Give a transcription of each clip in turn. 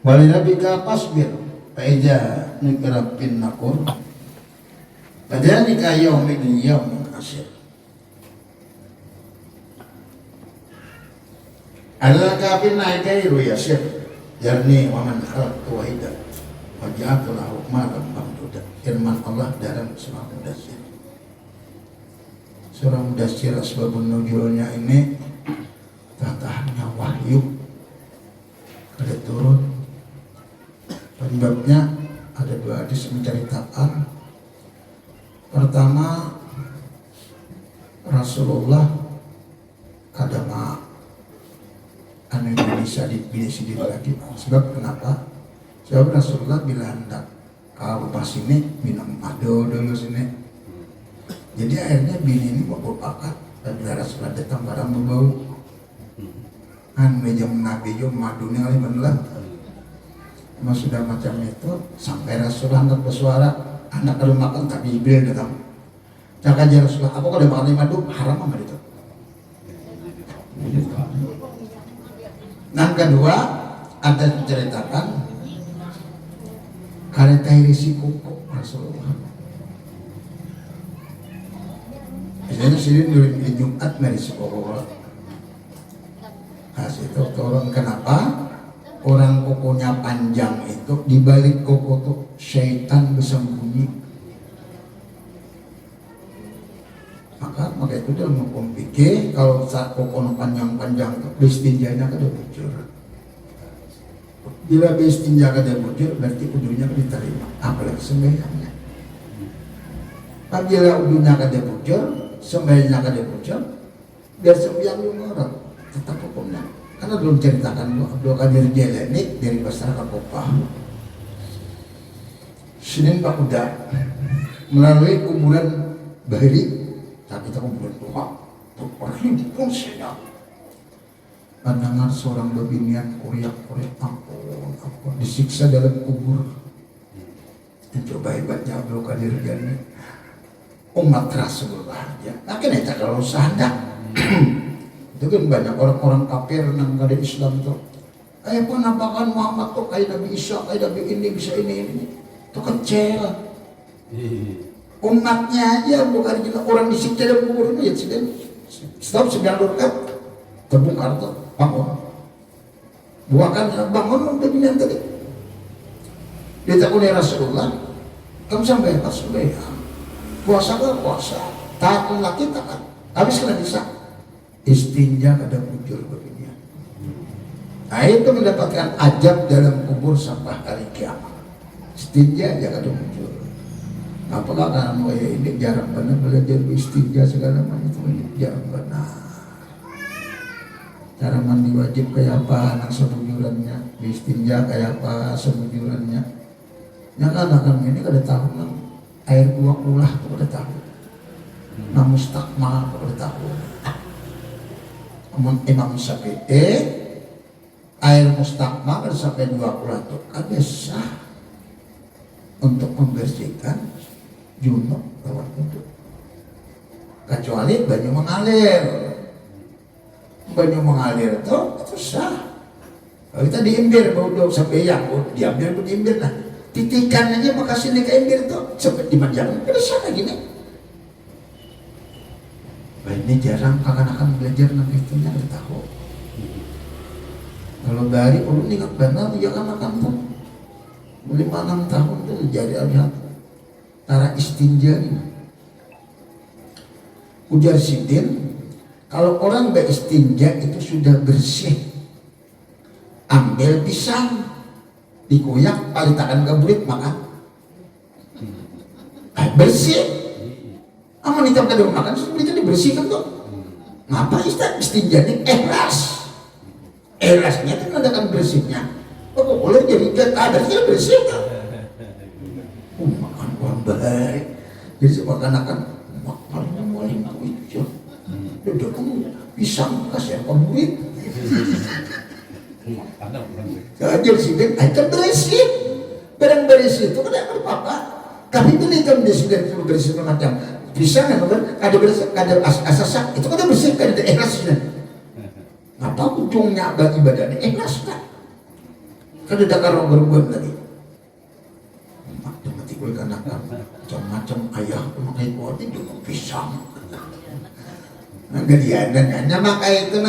Walirabbika fasbir fa idza nukira fin naqur fadzalika yaumun yaumun asir. Adalah kafir naik gairu yasir yarni wa man khalaqtu wahida wa ja'altu lahu malan mamduda. Firman Allah dalam surah Mudaththir. Surah Mudaththir asbabun nuzulnya ini tatahannya wahyu ada turun. Penyebabnya ada dua hadis menceritakan. Pertama, Rasulullah kadang Indonesia dipilih sendiri lagi. Sebab kenapa? Sebab Rasulullah bila hendak kalau pas ini minum madu dulu sini. Jadi akhirnya bini ini mau berpakat. Dan bila Rasulullah datang barang berbau meja Nabi yo madunya kali beneran. Cuma sudah macam itu sampai Rasulullah hendak bersuara, anak kalau makan tak Jibril datang. Cakap aja Rasulullah, apa kalau makan madu haram apa itu? Yang kedua ada menceritakan karena risiko Rasulullah. Biasanya sini di Jumat risiko. Kasih itu turun. Kenapa? Orang kukunya panjang itu dibalik kuku tuh syaitan bersembunyi. Maka itu dalam hukum fikih kalau saat kuku panjang-panjang itu bestinjanya kada bujur. Bila bestinja kada bujur berarti udunya diterima. Apalagi sembahyangnya. Apabila udunya kada bujur, sembahyangnya kada bujur, biar sembahyang orang tetap hukumnya. Karena belum ceritakan Abdul Qadir Jailani dari masyarakat Kupah. Senin Pak Uda melalui kuburan Bahri, tapi kita kuburan tua, berhimpun senyap. Pandangan seorang babinian koyak-koyak ampun, disiksa dalam kubur. Dan coba hebatnya Abdul Qadir Jailani, umat Rasulullah ya. Nah kita kalau sadar. Itu kan banyak orang-orang kafir yang gak ada Islam tuh. Penampakan Muhammad tuh kayak Nabi Isa, kayak Nabi ini, bisa ini. Itu kecil. Umatnya aja bukan juga orang disiksa dalam kubur ini ya sedang. Stop 9 rakaat. Terbongkar tuh, bangun. Buakan bangun udah binaan tadi. Ditakuni Rasulullah, kamu sampai pas sampai puasa kan puasa, taat laki taat. Habis kena bisa. Istinja kada muncul begini. Nah itu mendapatkan ajab dalam kubur sampai hari kiamat. Istinja aja kada muncul. Apakah karena ini jarang benar belajar istinja segala macam itu jarang benar. Cara mandi wajib kayak apa, anak sebujurannya, istinja kayak apa sebujurannya. Ya kan akan ini kada tahu nang air buah ulah tu kada tahu. Nang mustakmal kada tahu. Imam Syafi'i air mustakmal sampai 20 itu ada sah untuk membersihkan junub lawan wudhu, kecuali banyu mengalir itu sah. Kalau kita diimbir bau sampai yang diambil pun diimbir lah, titikan aja makasih nih ke imbir itu sampai dimanjakan pada sah lagi nih. Ini jarang akan belajar nanti itu yang kita tahu. Kalau dari ulun ingat benar dia akan tuh 5-6 tahun tuh jadi alihat cara istinja ini. Ujar Sidin, kalau orang beristinja itu sudah bersih, ambil pisang, dikoyak, palitakan ke burit makan, bersih. Aman itu kada makan, itu dibersihkan tuh. Ngapa istinja ini ikhlas? Ikhlasnya itu menandakan bersihnya. Oh boleh jadi ada sih bersih. Makan uang baik. Jadi seakan-akan makan mulai itu. Udah kamu pisang kasih apa murid? Kajian sih itu bersih. Barang bersih itu kada apa-apa. Tapi ini kan bersih macam pisang kan ada bersih, ada asasak itu kan bersih, kan ada ikhlasnya. Apa ujungnya bagi badannya ikhlas kan? Kan ada karo berbuat tadi. Mak mati gue kan macam-macam ayah memakai kuat itu pisang. Nah, galianan, nah, maka itu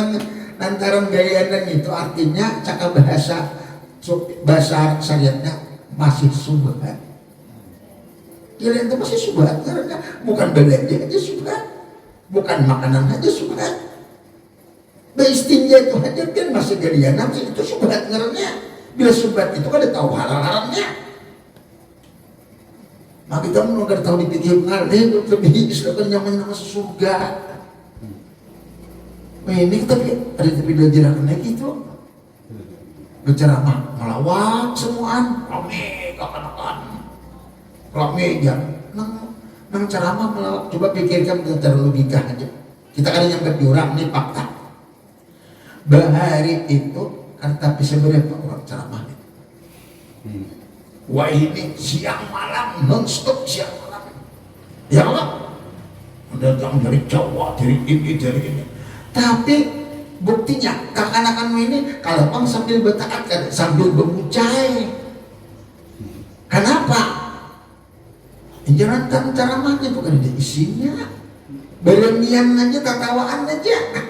lantaran galianan itu artinya cakap bahasa syariatnya masih subhat. Galian itu masih subhat karena bukan belanja aja subhat, bukan makanan aja subhat. Beristinja itu aja kan masih galianan itu subhat ngernya. Bila subhat itu kan ada tahu halal-haramnya. Maka kita menurut tahu dipikir ngalih lebih istilah nyaman nama surga. Nah, ini tapi ada belajar kayak gitu. Berceramah melawak semuaan, rame kapan-kapan, rame aja. Nang ceramah melawak. Coba pikirkan secara logika aja. Kita kan yang berjurang nih fakta. Bahari itu kan tapi seberapa orang ceramah nih. Wah ini siang malam non-stop siang malam. Ya Allah. Udah datang dari Jawa, dari ini. Tapi buktinya kakak-kakakmu ini kalau bang sambil bertakat sambil bermucai. Kenapa? Jangan kan ceramahnya bukan ada isinya. Berenian aja, tertawaan aja.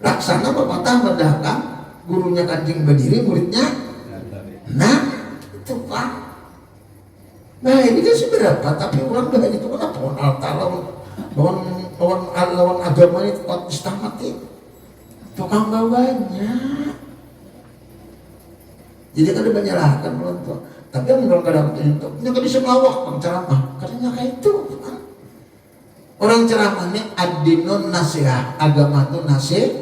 Laksana bapak tambah datang, gurunya kancing berdiri, muridnya. Nah, itu kan. Nah ini kan seberapa, tapi orang dah itu kenapa lawan altar, lawan agama itu kuat istamati. Tukang bawanya. Jadi kan dia menyalahkan melontok. Tapi yang menurut kadang itu, nggak bisa melawak bang ceramah. Katanya kayak itu. Orang ceramah ini ad-dinun nasihat, agama itu nasihat.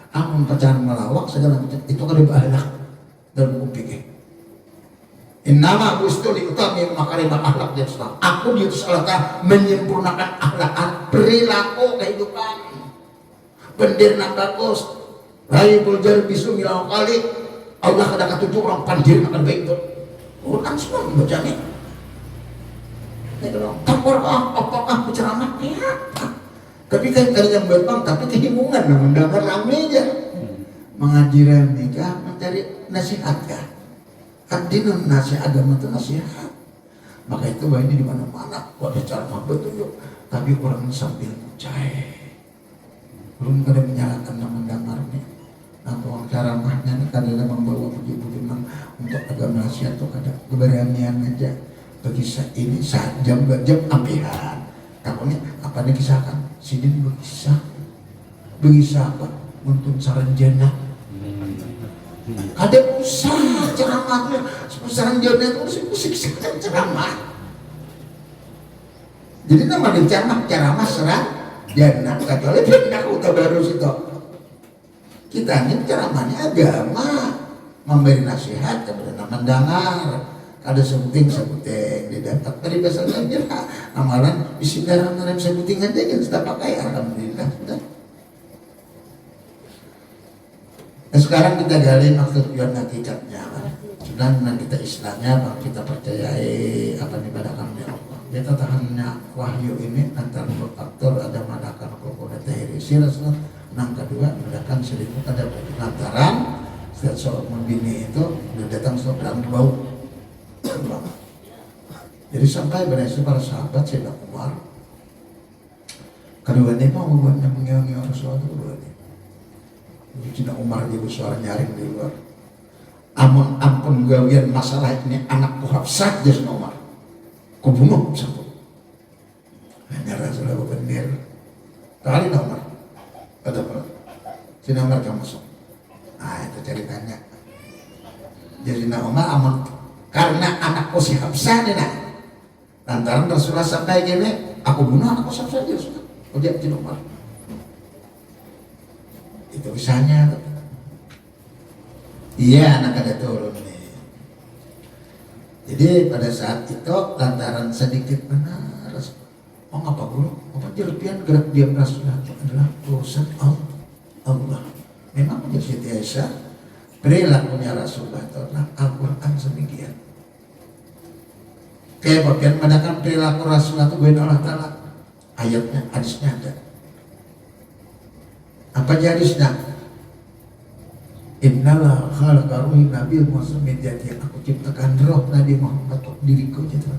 Amun pacaran melawak segala macam itu kan dibahalak dalam buku pikir. Innama buistu liutami makarimat akhlak dan Islam. Aku diutus Allah menyempurnakan akhlak, perilaku kehidupan. Pendirna bagus, rai buljar bisu milau kali. Allah kadang ketujuh orang pandir akan baik itu. Quran semua membacanya. Tampor apakah berceramah? Ya. Tapi kan yang berbang, tapi kehimungan, mendengar ramai aja. Mengaji remika, mencari nasihat kah? Ad-dinun nasihat, agama itu nasihat. Maka itu ini di mana-mana. Wadah ceramah betul, tapi orang sambil percaya. Belum kada menyalahkan mendengarnya. Atau ceramahnya kadang membawa puji-puji untuk agama nasihat itu ada keberanian aja. Bagi ini saat jam 2 jam ambihan. Takutnya apa nih kisahkan? Sidin berkisah apa? Untuk saranjana. Ada usaha ceramahnya. Saranjana itu musik ceramah. Jadi nama ceramah saranjana. Kata lebih tidak udah baru situ. Kita ini ceramahnya agama, memberi nasihat kepada mendengar. Ada sebuting didapat dari bahasa aja amalan isi dalam sebuting aja kan sudah pakai alhamdulillah sudah. Nah, sekarang kita gali maksud tujuan hakikatnya. Sudah kita Islamnya, kita percayai apa nih pada kami Allah. Kita tahannya wahyu ini antara dua faktor, ada madakan kokoda tahirisi Rasulullah. Yang kedua madakan selingkuh ada lantaran setiap seorang membini itu datang seorang bau. Jadi sampai berhasil para sahabat Sayyidina Umar. Keduanya mau membuatnya mengiang-iang Rasulullah itu keduanya. Sayyidina Umar juga suara nyaring di luar. Ampun gawian masalah ini anakku Hafsah aja Sayyidina Umar. Kau bunuh satu. Hanya Rasulullah benar. Kali Umar. Ada apa? Sayyidina Umar kamu masuk. Nah itu ceritanya. Jadi Sayyidina Umar aman. Karena anakku si Hafsah nih nah. Lantaran Rasulullah sampai gini, aku bunuh anakku Hafsah aja sudah. Udah di Umar. Itu kisahnya. Iya anak ada turun nih. Jadi pada saat itu lantaran sedikit benar. Oh ngapa guru? Apa jelepian gerak diam Rasulullah itu adalah urusan Allah. Memang menjadi Siti Aisyah. Perilakunya Rasulullah itu adalah Al-Quran sedemikian. Kayak bagian manakan perilaku Rasulullah itu gue Allah Ta'ala. Ayatnya, hadisnya ada. Apa aja hadisnya? Innalah khalaqa ruhi Nabi Muhammad, jadi aku ciptakan roh Nabi Muhammad untuk diriku gitu.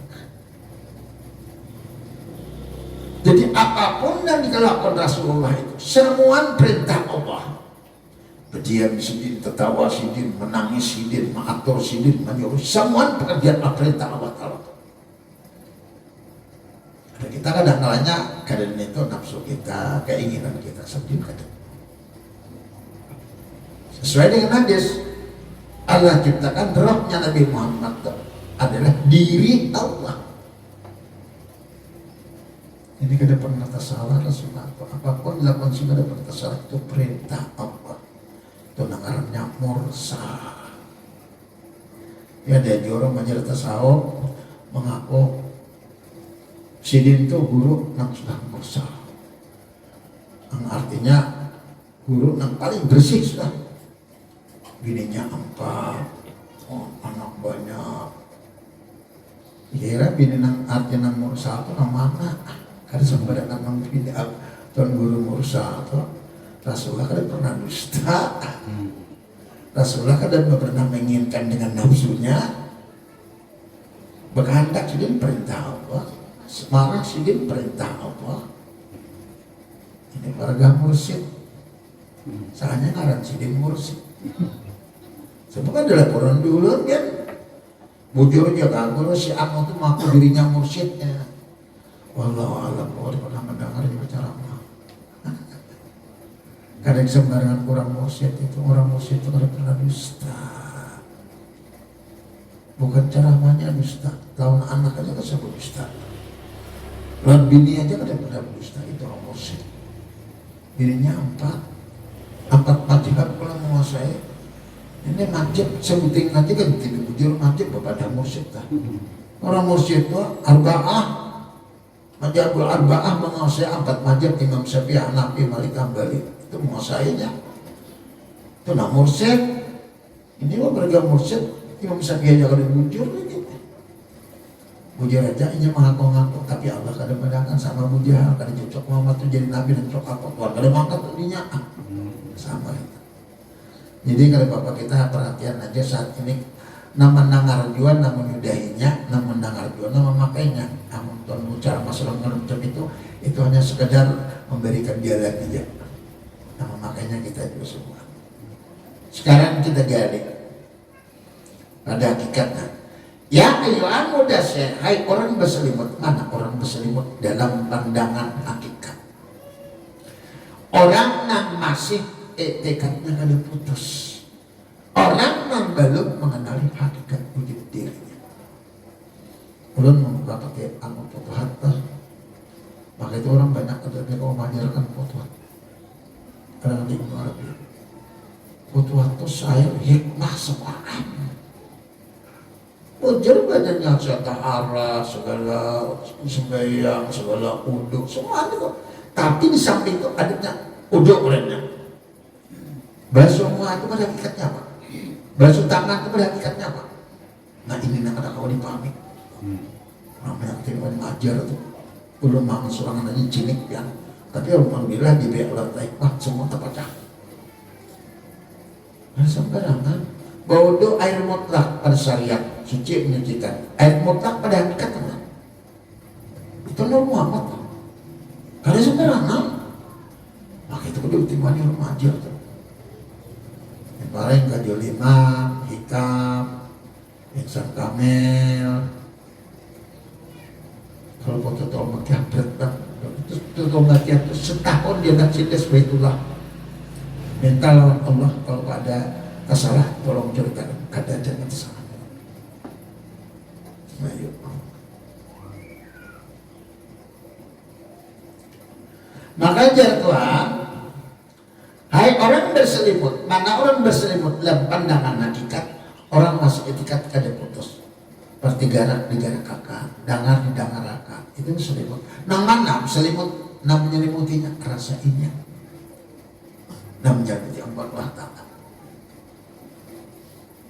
Jadi apapun yang dilakukan Rasulullah itu semua perintah Allah. Berdiam sidin, tertawa sidin, menangis sidin, mengatur sidin, menyuruh, semua pekerjaan perintah Allah Ta'ala. Kita kadang-kadang kadang itu nafsu kita, keinginan kita sendiri kadang. Sesuai dengan hadis, Allah ciptakan rohnya Nabi Muhammad adalah diri Allah. Ini kada pernah tersalah Rasulullah. Apapun dilakukan sudah ada pernah tersalah, itu perintah Allah. Itu namanya mursa. Ya ada orang menjadi tasawuf mengaku sidin itu guru yang sudah mursa. Yang artinya guru yang paling bersih sudah. Bininya 4, anak banyak. Kira bini yang artinya mursa itu mana? Kada sembarang nama bini tuan guru mursa itu. Rasulullah kada pernah dusta. Rasulullah kada pernah menginginkan dengan nafsunya. Berkehendak sidin perintah Allah. Semarah sidin perintah Allah. Ini warga mursyid. Soalnya ngaran sidin mursyid. Sebab adalah orang dulu kan. Bujur dia kagak si Anu itu mengaku dirinya mursyidnya. Wallahu a'lam, kalau pernah mendengar bicara Allah. Kadang sembarangan orang mursyid itu kada pernah dusta. Bukan ceramahnya dusta, lawan anak aja kesebut dusta. Lawan bini aja kada pernah dusta, itu orang mursyid. Bininya 4 madhab kalau menguasai. Ini madhab sebuting nanti kan tidak bujur madhab kepada mursyid lah. Orang mursyid itu arba'ah. Madhabul arba'ah menguasai 4 madhab, Imam Syafi'i, Hanafi, Malik, Hambali. Itu menguasainya. Itu nak mursyid. Ini mah beragam mursyid. Imam Syafi'i aja kada bujur lagi. Bujur aja ini mengaku-ngaku, tapi Allah kada mendangan sama bujur, kada cocok Muhammad itu jadi nabi dan cocok apa? Tuhan kada mangkat dunia. Sama itu. Jadi kalau Bapak kita perhatian aja saat ini, nama nangar jual, nama nyudahinya, nama nangar jual, nama makainya. Namun Tuhan bicara masalah ngeruncam itu hanya sekedar memberikan jalan aja. Nama makainya kita itu semua. Sekarang kita gali pada hakikatnya. Ya ayyuhan mudassir, hai orang berselimut. Mana orang berselimut dalam pandangan hakikat? Orang yang masih tekadnya kada putus. Orang yang belum mengenali hakikat wujud dirinya. Ulun membuka pakai anu futuhat, maka itu orang banyak ada yang mengajarkan futuhat. Karena di Ibnu Arabi, futuhat itu saya hikmah semangat. Ujar badannya saya tahara, segala sembahyang, segala uduk, semua itu. Tapi di samping itu adanya uduk lainnya. Basuh muka itu pada hakikatnya apa? Basuh tangan itu pada hakikatnya apa? Nah ini nak ada kau dipahami. Namanya kita mengajar itu. Belum mau seorang aja cilik ya. Tapi alhamdulillah di pihak Allah hikmah semua terpecah. Nah sembarangan. Bodoh air mutlak pada syariat suci menyucikan, air mutlak pada hakikat kan? Itu Nabi Muhammad. Karena sembarangan, maka itu kudu timbangi remaja tuh. Yang paling kajol 5, hikam, insan kamel. Kalau foto tol makiat berat, itu tol makiat itu setahun dia nak cintas baitullah. Minta lawan Allah kalau ada salah, tolong ceritakan keadaan jangan salah. Ayo. Maka jar Tuhan, hai orang berselimut, mana orang berselimut dalam pandangan hakikat, orang masuk etikat kada putus. Pertigarak digarak kakak, dangar di dangar kakak, itu selimut. Nang mana selimut, nam menyelimutinya rasa inya, nam menjadi Allah Ta'ala.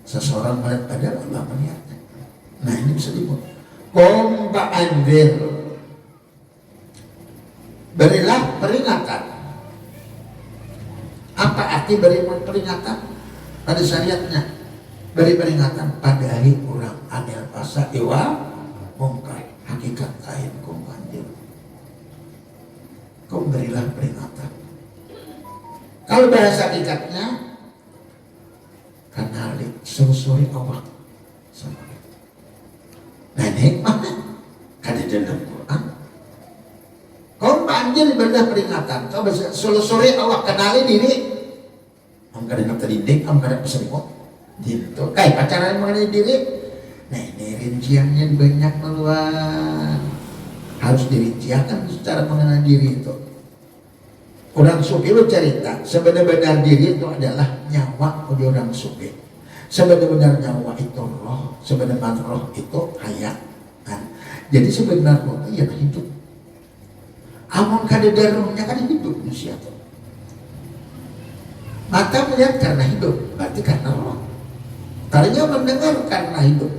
Seseorang melihat ada Allah melihatnya. Nah ini bisa dibuat. Qum fa'anzir, berilah peringatan. Apa arti beri peringatan? pada syariatnya beri peringatan pada hari orang anil fasa iwa mungkar hakikat lain kau banjir kau berilah peringatan. Kalau bahasa hakikatnya kenali selusuri awak sama nah ini hikmahnya kada dalam Quran kau banjir berilah peringatan kau bisa selusuri awak kenali diri am kada nak terdidik am kada peserikot gitu kayak pacaran mengenai diri. Nah ini rinciannya banyak keluar harus dirinciakan secara mengenai diri itu. Orang sufi lu cerita sebenar-benar diri itu adalah nyawa bagi orang sufi. Sebenar-benar nyawa itu roh, sebenar-benar roh itu hayat kan. Jadi sebenarnya roh itu yang hidup. Amun kadar rohnya kan hidup manusia tuh. Mata melihat karena hidup, berarti karena roh. Tadinya mendengar karena hidup,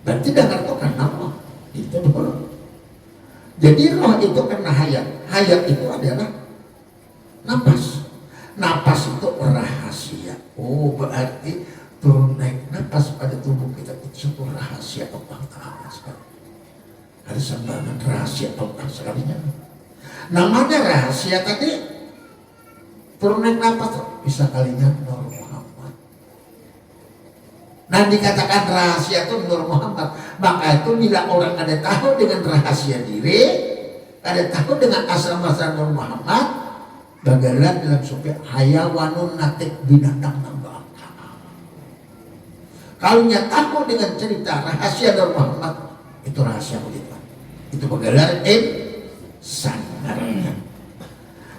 berarti dengar itu karena roh. Itu dulu. Jadi roh itu karena hayat. Hayat itu adalah napas. Napas itu rahasia. Oh berarti turun naik napas pada tubuh kita itu satu rahasia Allah Ta'ala sekali. Ada sembarangan rahasia Allah sekalinya. Namanya rahasia tadi turun naik napas bisa kalinya Nur Muhammad. Nah dikatakan rahasia itu Nur Muhammad. Maka itu bila orang ada tahu dengan rahasia diri, ada tahu dengan asal-asal Nur Muhammad, bagaimana dalam sufi hayawanun natik binatang nambah. Kalau tahu dengan cerita rahasia Nur Muhammad, itu rahasia begitu. Itu bagaimana sangarnya.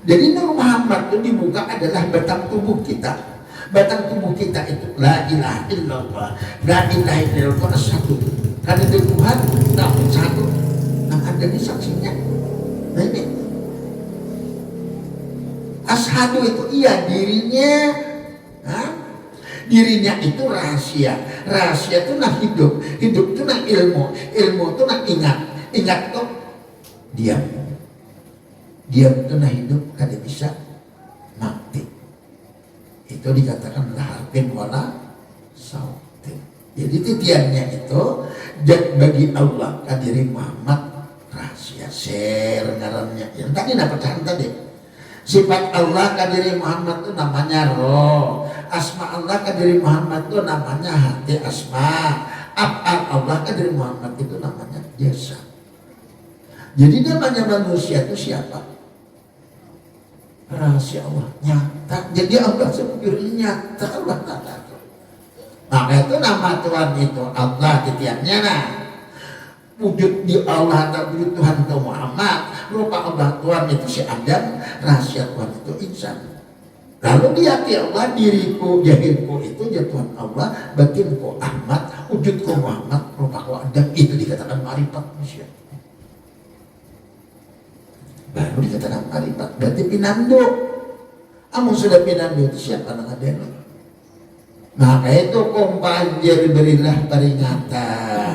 Jadi Nur Muhammad itu dibuka adalah batang tubuh kita. Batang tubuh kita itu la ilaha illallah. La ilaha illallah satu. Karena itu Tuhan tapi satu. Nah ada ini saksinya. Nah ini ashadu itu iya dirinya. Hah? Dirinya itu rahasia. Rahasia itu nah hidup. Hidup itu nah ilmu. Ilmu itu nah ingat. Ingat tuh diam. Diam itu nah hidup kada bisa mati. Itu dikatakan lahatin wala sautin. Jadi titiannya itu bagi Allah kadiri Muhammad rahasia share ngarannya. Yang tadi nak pecahan tadi. Sifat Allah kadiri Muhammad itu namanya roh. Asma Allah kadiri Muhammad itu namanya hati asma. Af'al Allah kadiri Muhammad itu namanya jasa. Jadi namanya manusia itu siapa? Rahasia Allah nyata. Jadi Allah sendiri nyata Allah Ta'ala. Maka itu nama Tuhan itu Allah titiannya nah. Wujud di Allah atau wujud Tuhan itu Muhammad. Rupa Allah Tuhan itu si Adam. Rahasia Tuhan itu insan. Lalu dia Allah diriku jahilku itu ya Tuhan Allah. Batinku Ahmad. Wujudku Muhammad. Rupaku Adam. Itu dikatakan marifat manusia. Baru dikatakan marifat. Berarti pinando. Amun sudah pinando itu siapa yang ada? Maka itu kompanjer berilah peringatan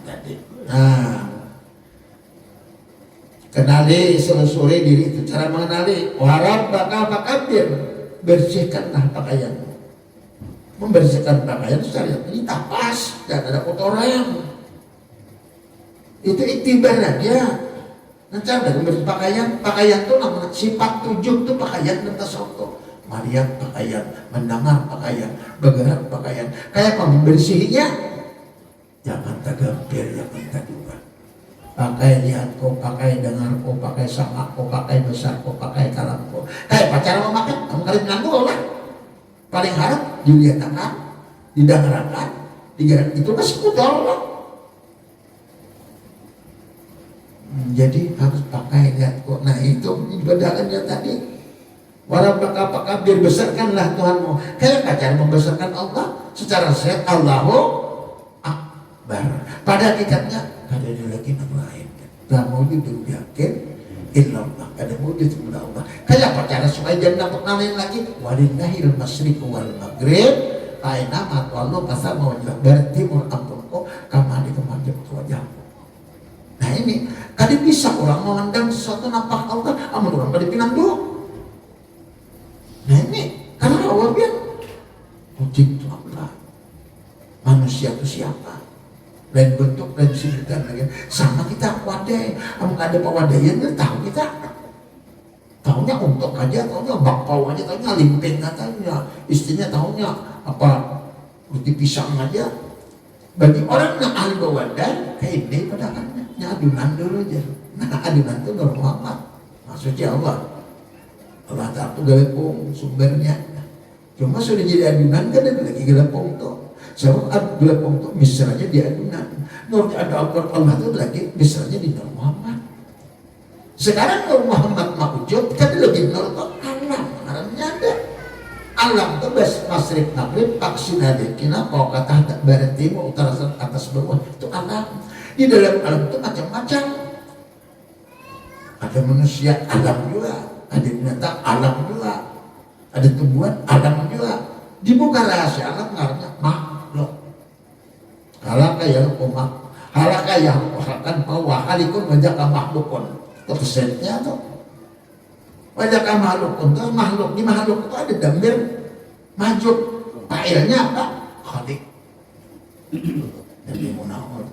tadi. Nah, kenali selusuri diri itu cara mengenali. Warab bakal pakabir bersihkanlah pakaianmu. Membersihkan pakaian secara ini tapas dan ada kotoran. Itu iktibar dia. Nanti ada membersihkan pakaian. Pakaian itu namanya sifat tujuh itu pakaian dan tasawuf. Mariam pakaian, mendengar pakaian, bergerak pakaian. Kayak apa membersihnya? Jangan tagampir, jangan taduga. Pakai lihatku, pakai dengarku, pakai samaku, pakai besarku, pakai kalamku. Kayak pacaran memakai, kamu kali menanggu lah. Paling harap dilihatkan, didengarkan, digerak itu masih kotor lah. Jadi harus pakai lihatku. Nah itu ibadahnya tadi. Warab bakal biar besarkanlah Tuhanmu. Kayak pacar membesarkan Allah secara sehat. Allahu Akbar. Pada hakikatnya ada lagi nama lain. La mawjud yakin illallah. Ada mawjud Allah. Kayak pacar supaya jangan dapat namain lagi. Walillahil masyriq wal maghrib. Aina ma wallahu pasal mawjud bertimur ampunku kama di kemajib wajahmu. Nah ini kali bisa orang memandang sesuatu nampak Allah. Amun orang pada pinang dulu. Nah ini karena Allah biar Jin itu apa? Manusia itu siapa? Lain bentuk, lain sebutan lagi. Sama kita wadai. Kamu ada pak wadaian nggak tahu kita. Tahunya untuk aja, tahunya bakpao aja, tahunya limping katanya. Istrinya tahunya apa? Roti pisang aja. Bagi orang yang ahli bawadai, kayak ini pada kan adunan dulu aja. Nah adunan itu Nur Muhammad. Maksudnya Allah. Allah Ta'ala itu gelepung sumbernya. Cuma sudah jadi adunan kan ada lagi gelepung tuh. Sebab gelepung tuh misalnya di adunan. Nur ada Allah itu lagi misalnya di Nur Muhammad. Sekarang Nur Muhammad maujud kan lagi Nur tuh alam. Alamnya ada. Alam itu masrib maghrib vaksin adikina kau kata barat timur utara atas bawah itu alam. Di dalam alam itu macam-macam. Ada manusia alam juga, ada binatang alam juga, ada tumbuhan alam juga. Dibuka rahasia alam karena makhluk. Halaka ya umat, halaka ya akan bahwa halikun menjaga makhlukun. Itu pesannya tuh. Menjaga makhlukun tuh makhluk di makhluk itu ada damir majuk. Failnya apa? Khalik. Jadi munawar.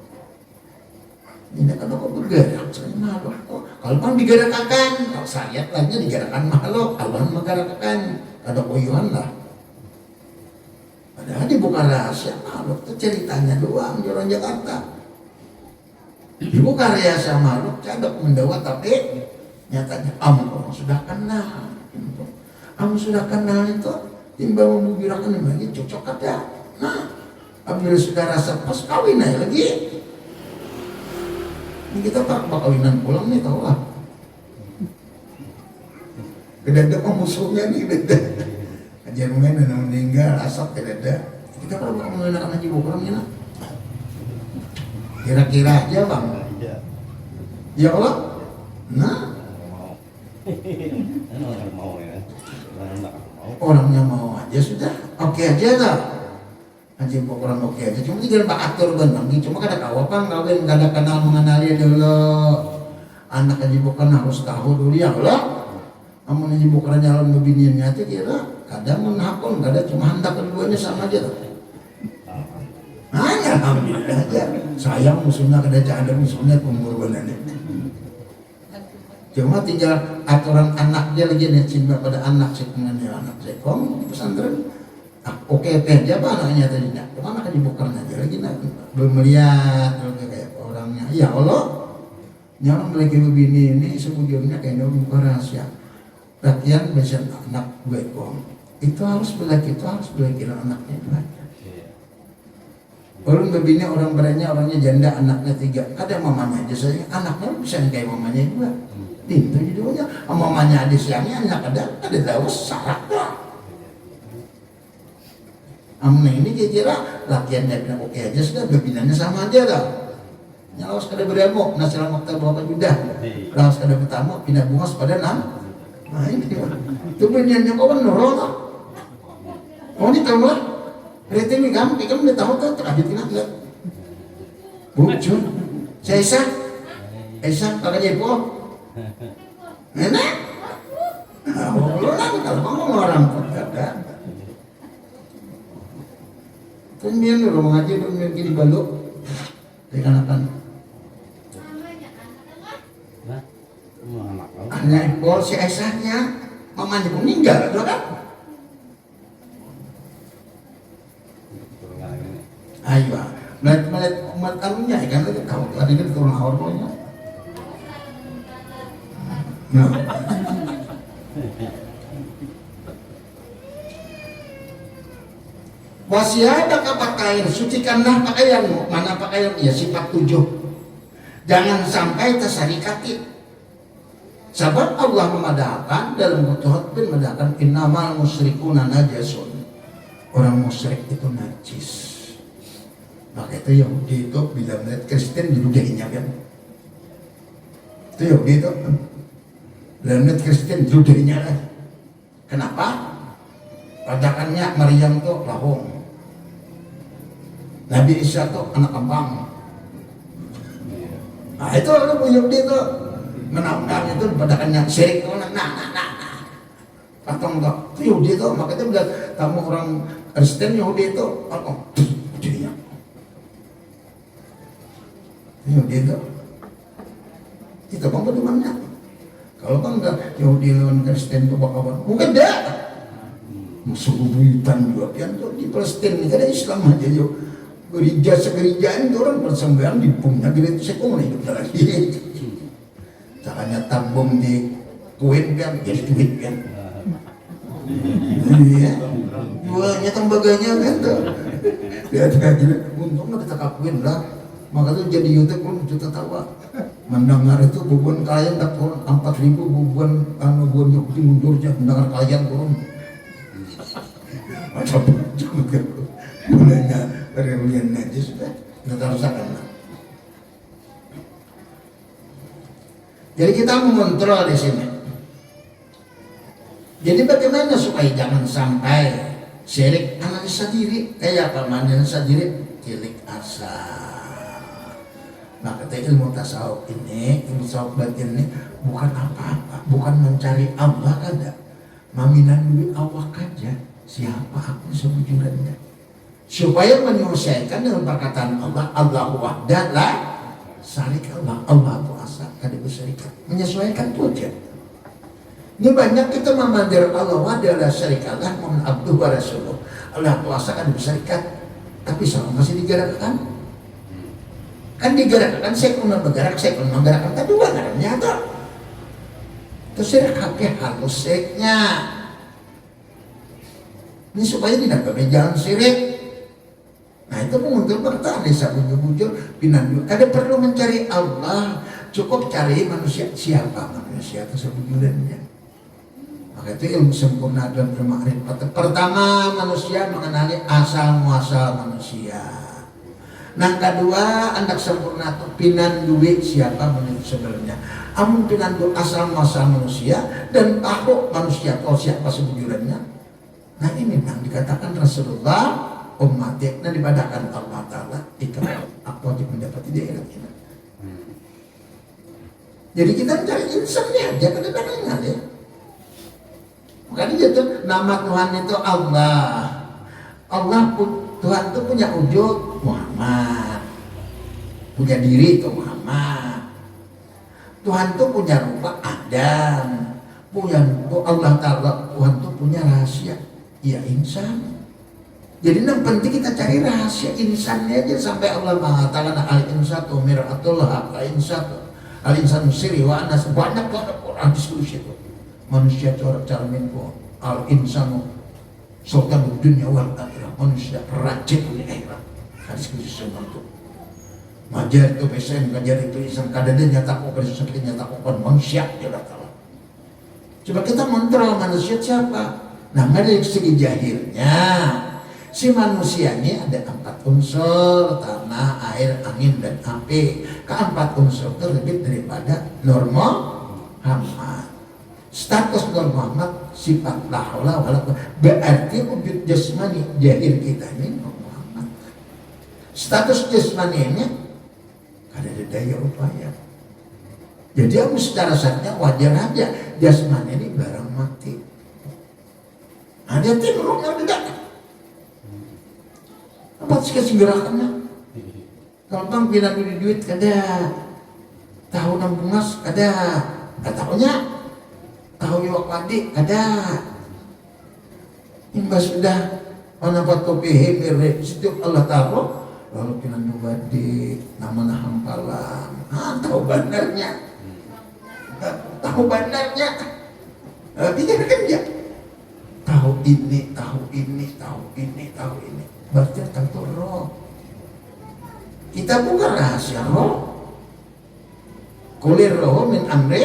Ini kan kok bergerak, saya makhluk. Kalau kan digerakkan, kalau saya tanya digerakkan makhluk, Allah menggerakkan, ada koyuhan lah. Padahal dibuka rahasia makhluk itu ceritanya doang di orang Jakarta. Dibuka rahasia makhluk, ada mendawa tapi nyatanya kamu sudah kenal. Kamu sudah kenal itu timbang membugirakan lagi cocok ada. Nah, apabila sudah rasa pas kawin aja lagi. Ini kita tak kawinan pulang nih tau lah. Kedada musuhnya nih beda. Ajar main dan meninggal asap kedada. Kita kalau mengenakan haji bukuran ini nak. Kira-kira aja bang. Ya Allah. Nah. Orangnya mau aja sudah. Oke aja lah. Haji bukuran oke aja. Cuma tinggal pak atur benang. Cuma kada kawapan kawin kada kenal mengenali dulu. Anak haji bukuran harus tahu dulu ya Allah. Amun haji bukuran jalan bebiniannya itu kira kada menakun kada cuma hendak keduanya sama aja tuh. Hanya alhamdulillah aja. Sayang musuhnya kada ada musuhnya umur benar. Cuma tinggal aturan anak dia lagi nih cinta pada anak sekungannya anak sekong pesantren. Oke aja apa anaknya tadinya. Cuma anak dibukakan aja lagi nak belum melihat kayak orangnya. Ya Allah, nyawa lagi begini ini sebujurnya kayak buka rahasia. Rakyat bisa anak bekong itu harus belajar anaknya belajar. Orang begini orang beranya orangnya janda anaknya 3 ada mamanya aja saya anaknya bisa kayak mamanya juga. Itu judulnya mamanya ada siangnya anak ada tahu syarat lah. Amun ini kira-kira latihannya bilang oke aja sudah bebinannya sama aja lah. Nyalawas kada berilmu nasilah maktab bapak judah. Lawas kada bertamu pindah bunga pada 6. Nah ini itu benyannya kau kan nurul lah. Oh ini tahu lah. Rating ini kamu udah tahu tuh terabit ini enggak. Bujur. Saya Aisyah kakak Jepo. Enak. Nah, belum lagi kalau ngomong orang pun ada. Kemudian lu mengaji kemudian di baluk dikarenakan hanya bol si Aisyahnya mamanya pun meninggal kan ayo melihat umat kamunya kan kamu ada kan turun awal pokoknya nah wasiadaka pakaian, sucikanlah pakaianmu. Mana pakaian? Ya sifat 7. Jangan sampai tersarikati. Sebab Allah memadahkan dalam Futuhat bin memadahkan innamal musyrikuna najasun. Orang musyrik itu najis. Maka itu Yahudi itu bila melihat Kristen diludahinya kan. Itu Yahudi itu bila melihat Kristen diludahinya kan. Kenapa? Padakannya Maryam itu lahong. Nabi Isa itu anak kembang. Nah itu lu Yahudi itu menangkan itu padakannya syirik itu nah. Patong tuh itu Yahudi itu makanya bila tamu orang Kristen Yahudi itu jadinya Yahudi itu bang bagaimana? Kalau bang enggak Yahudi lawan Kristen itu bakawan bukan dah musuh bubuyutan juga yang di Palestina ini ada Islam aja yuk gereja segerejaan itu orang persembahan di punya gereja sekolah hidup lagi caranya tabung di kuin kan jadi duit kan iya jualnya tembaganya kan tuh lihat kayak gini untungnya kita kakuin lah maka tuh jadi YouTube pun juta tawa mendengar itu bubuan kalian tak turun 4.000 bubuan Yahudi mundurnya mendengar kalian turun macam juga gunanya reunian aja sudah kita rasakan lah. Jadi kita mengontrol di sini. Jadi bagaimana supaya jangan sampai syirik analisa diri kayak apa analisa diri tilik asa. Nah kata ilmu tasawuf ini ilmu tasawuf batin ini bukan apa-apa, bukan mencari Allah ada maminan duit Allah aja siapa aku sebujurnya supaya menyelesaikan dengan perkataan Allah Allahu wahdah la syarika lah Allah itu asa kada berserikat menyesuaikan itu aja. Ini banyak kita memanggil Allah wahdah la syarika lah Muhammad abduhu wa rasuluh Allah itu asa kada berserikat tapi sama masih digerakkan kan digerakkan saya pun bergerak saya pun menggerakkan tapi bukan nyata terus saya kakek halus seknya ini supaya tidak pakai jalan syirik. Nah itu menguntur bertahan desa bujur-bujur pinandu. Ada perlu mencari Allah, cukup cari manusia siapa manusia kesebujurannya. Maka itu ilmu sempurna dalam bermakrifat. Pertama manusia mengenali asal muasal manusia. Nah kedua anak sempurna itu pinanduit siapa manusia sebenarnya. Amun pinandu asal muasal manusia dan tahu manusia tahu siapa sebujurannya. Nah ini yang dikatakan Rasulullah umatnya dan dibadakan Allah Ta'ala itu aku wajib mendapati daerah ini. Jadi kita mencari insannya aja kadang-kadang ingat ya. Makanya itu nama Tuhan itu Allah. Allah Tuhan itu punya wujud Muhammad, punya diri itu Muhammad. Tuhan itu punya rupa Adam, punya Allah Ta'ala Tuhan itu punya rahasia ya insan. Jadi yang penting kita cari rahasia insannya aja sampai Allah mengatakan al-insan tu miratullah al-insan al-insan siri wa anas banyak Quran diskusi itu manusia corak cermin ko al-insanu sultan dunia wal akhirah manusia rajin di akhirat diskusi semua itu majar itu pesen ngajar itu isang kadang nyata kok bersesuatu nyata kok manusia ya Allah. Coba kita mengontrol manusia siapa. Nah dari segi jahilnya si manusia ini ada 4 unsur tanah, air, angin, dan api. Keempat unsur terlebih daripada Nur Muhammad. Status Nur Muhammad sifat la haula wala quwwata berarti wujud jasmani jahil kita ini Nur Muhammad. Status jasmani ini ada daya upaya. Jadi aku secara saatnya wajar aja jasmani ini barang mati. Ada tim rohnya tidak. Apa sih gerakannya? Kalau bang pindah duit ada, tahu nambung mas ada, tahunya tahu iwak padi ada. Hingga sudah mana batu pihir situ Allah taruh lalu pindah nubadi nama hampalan. Tahu bandarnya, tahu bandarnya. Tidak kerja. Tahu ini, tahu ini, tahu ini, tahu ini. Berarti tentu roh. Kita bukan rahasia roh. Kulir roh min amri.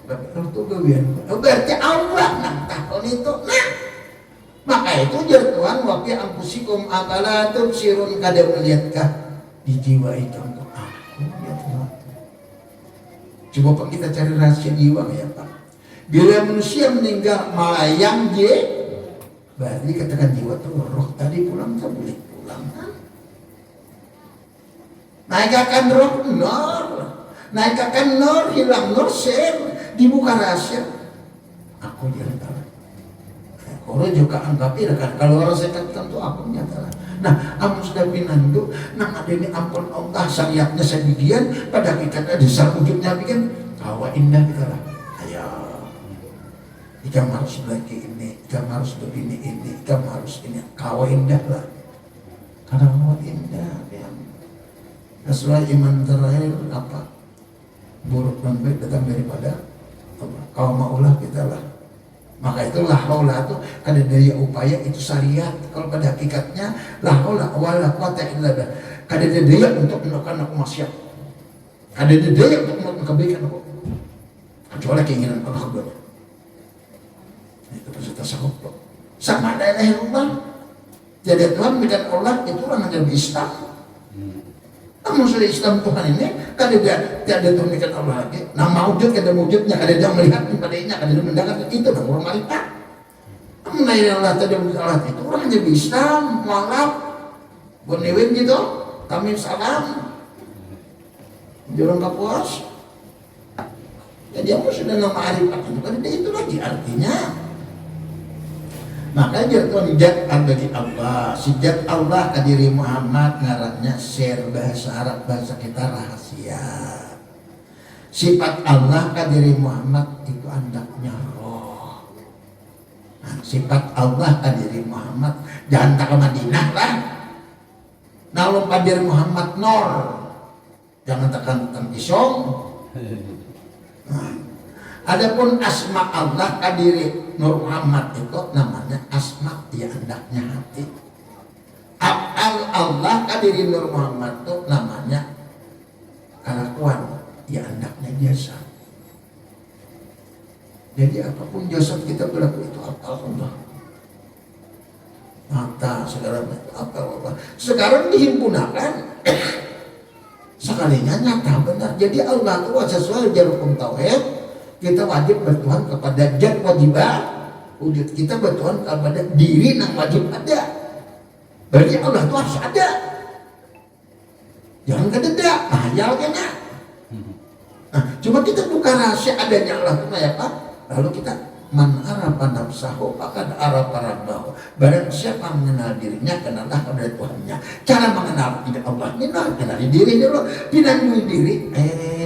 Roh itu gawian. Berarti Allah nang tahun itu. Nah, maka itu jar Tuhan wafi ampusikum abala tubsirun kada melihatkah di jiwa itu untuk aku ya Tuhan. Coba Pak kita cari rahasia jiwa ya Pak. Bila manusia meninggal melayang je, berarti katakan jiwa itu roh tadi pulang tak boleh pulang kan? Naikkan roh nur, naikkan nur hilang nur ser, dibuka rahasia. Aku jalan tahu. Aku orang juga anggap kan kalau orang setan itu apa nyata. Nah, amun sudah pinandu, nah ada ini ampun Allah syariatnya sebagian pada kita ada wujudnya bikin kawa indah kita lah. Ayo, kita harus lagi ini, kita harus begini ini, kita harus ini, kawa indah lah. Karena kawa indah, ya. Sesuai iman terakhir apa? Buruk dan baik datang daripada Allah. Kau maulah kita lah. Maka itulah haulah itu ada daya upaya itu syariat. Kalau pada hakikatnya la haula wala quwata illa billah. Ada daya untuk melakukan maksiat. Ada daya untuk melakukan kebaikan aku. Kecuali keinginan Allah kepada. Itu peserta sahut. Sama ada Allah. Jadi Tuhan bukan Allah itu orang yang Islam. Namun sudah Islam Tuhan ini kan tidak Tuhan Allah lagi. Nah maujud kada wujudnya kada dia melihat padanya kada dia mendengar itu dah orang malaikat. Namun Allah tadi Allah itu orang jadi Islam mualaf bonewin gitu kami salam jurang kapuas. Jadi aku sudah nama arifat itu kan itu lagi artinya. Makanya Tuhan jat bagi Allah, sejak Allah ke diri Muhammad ngarannya share bahasa Arab bahasa kita rahasia. Sifat Allah ke diri Muhammad itu andaknya roh. Nah, sifat Allah ke diri Muhammad jangan tak ke Madinah lah. Nalung ke diri Muhammad nor, jangan tekan pisong. Nah, adapun asma Allah ke diri Nur Muhammad itu namanya asma ya hendaknya hati. Af'al Allah ke diri Nur Muhammad itu namanya kelakuan ya hendaknya jasa. Jadi apapun jasa kita berlaku itu af'al Allah. Mata sekarang itu af'al Allah. Sekarang dihimpunakan sekalinya nyata benar. Jadi Allah itu sesuai jarukum tauhid. Kita wajib bertuhan kepada zat wajibah, wujud kita bertuhan kepada diri yang wajib ada. Berarti Allah itu harus ada. Jangan kededak, hayal kena. Nah, cuma kita buka rahasia adanya Allah itu kayak apa? Lalu kita man arafa nafsahu faqad arafa rabbahu. Barang siapa mengenal dirinya, kenallah kepada Tuhannya. Cara mengenal Allah ini kenal diri dulu. Pinanui diri,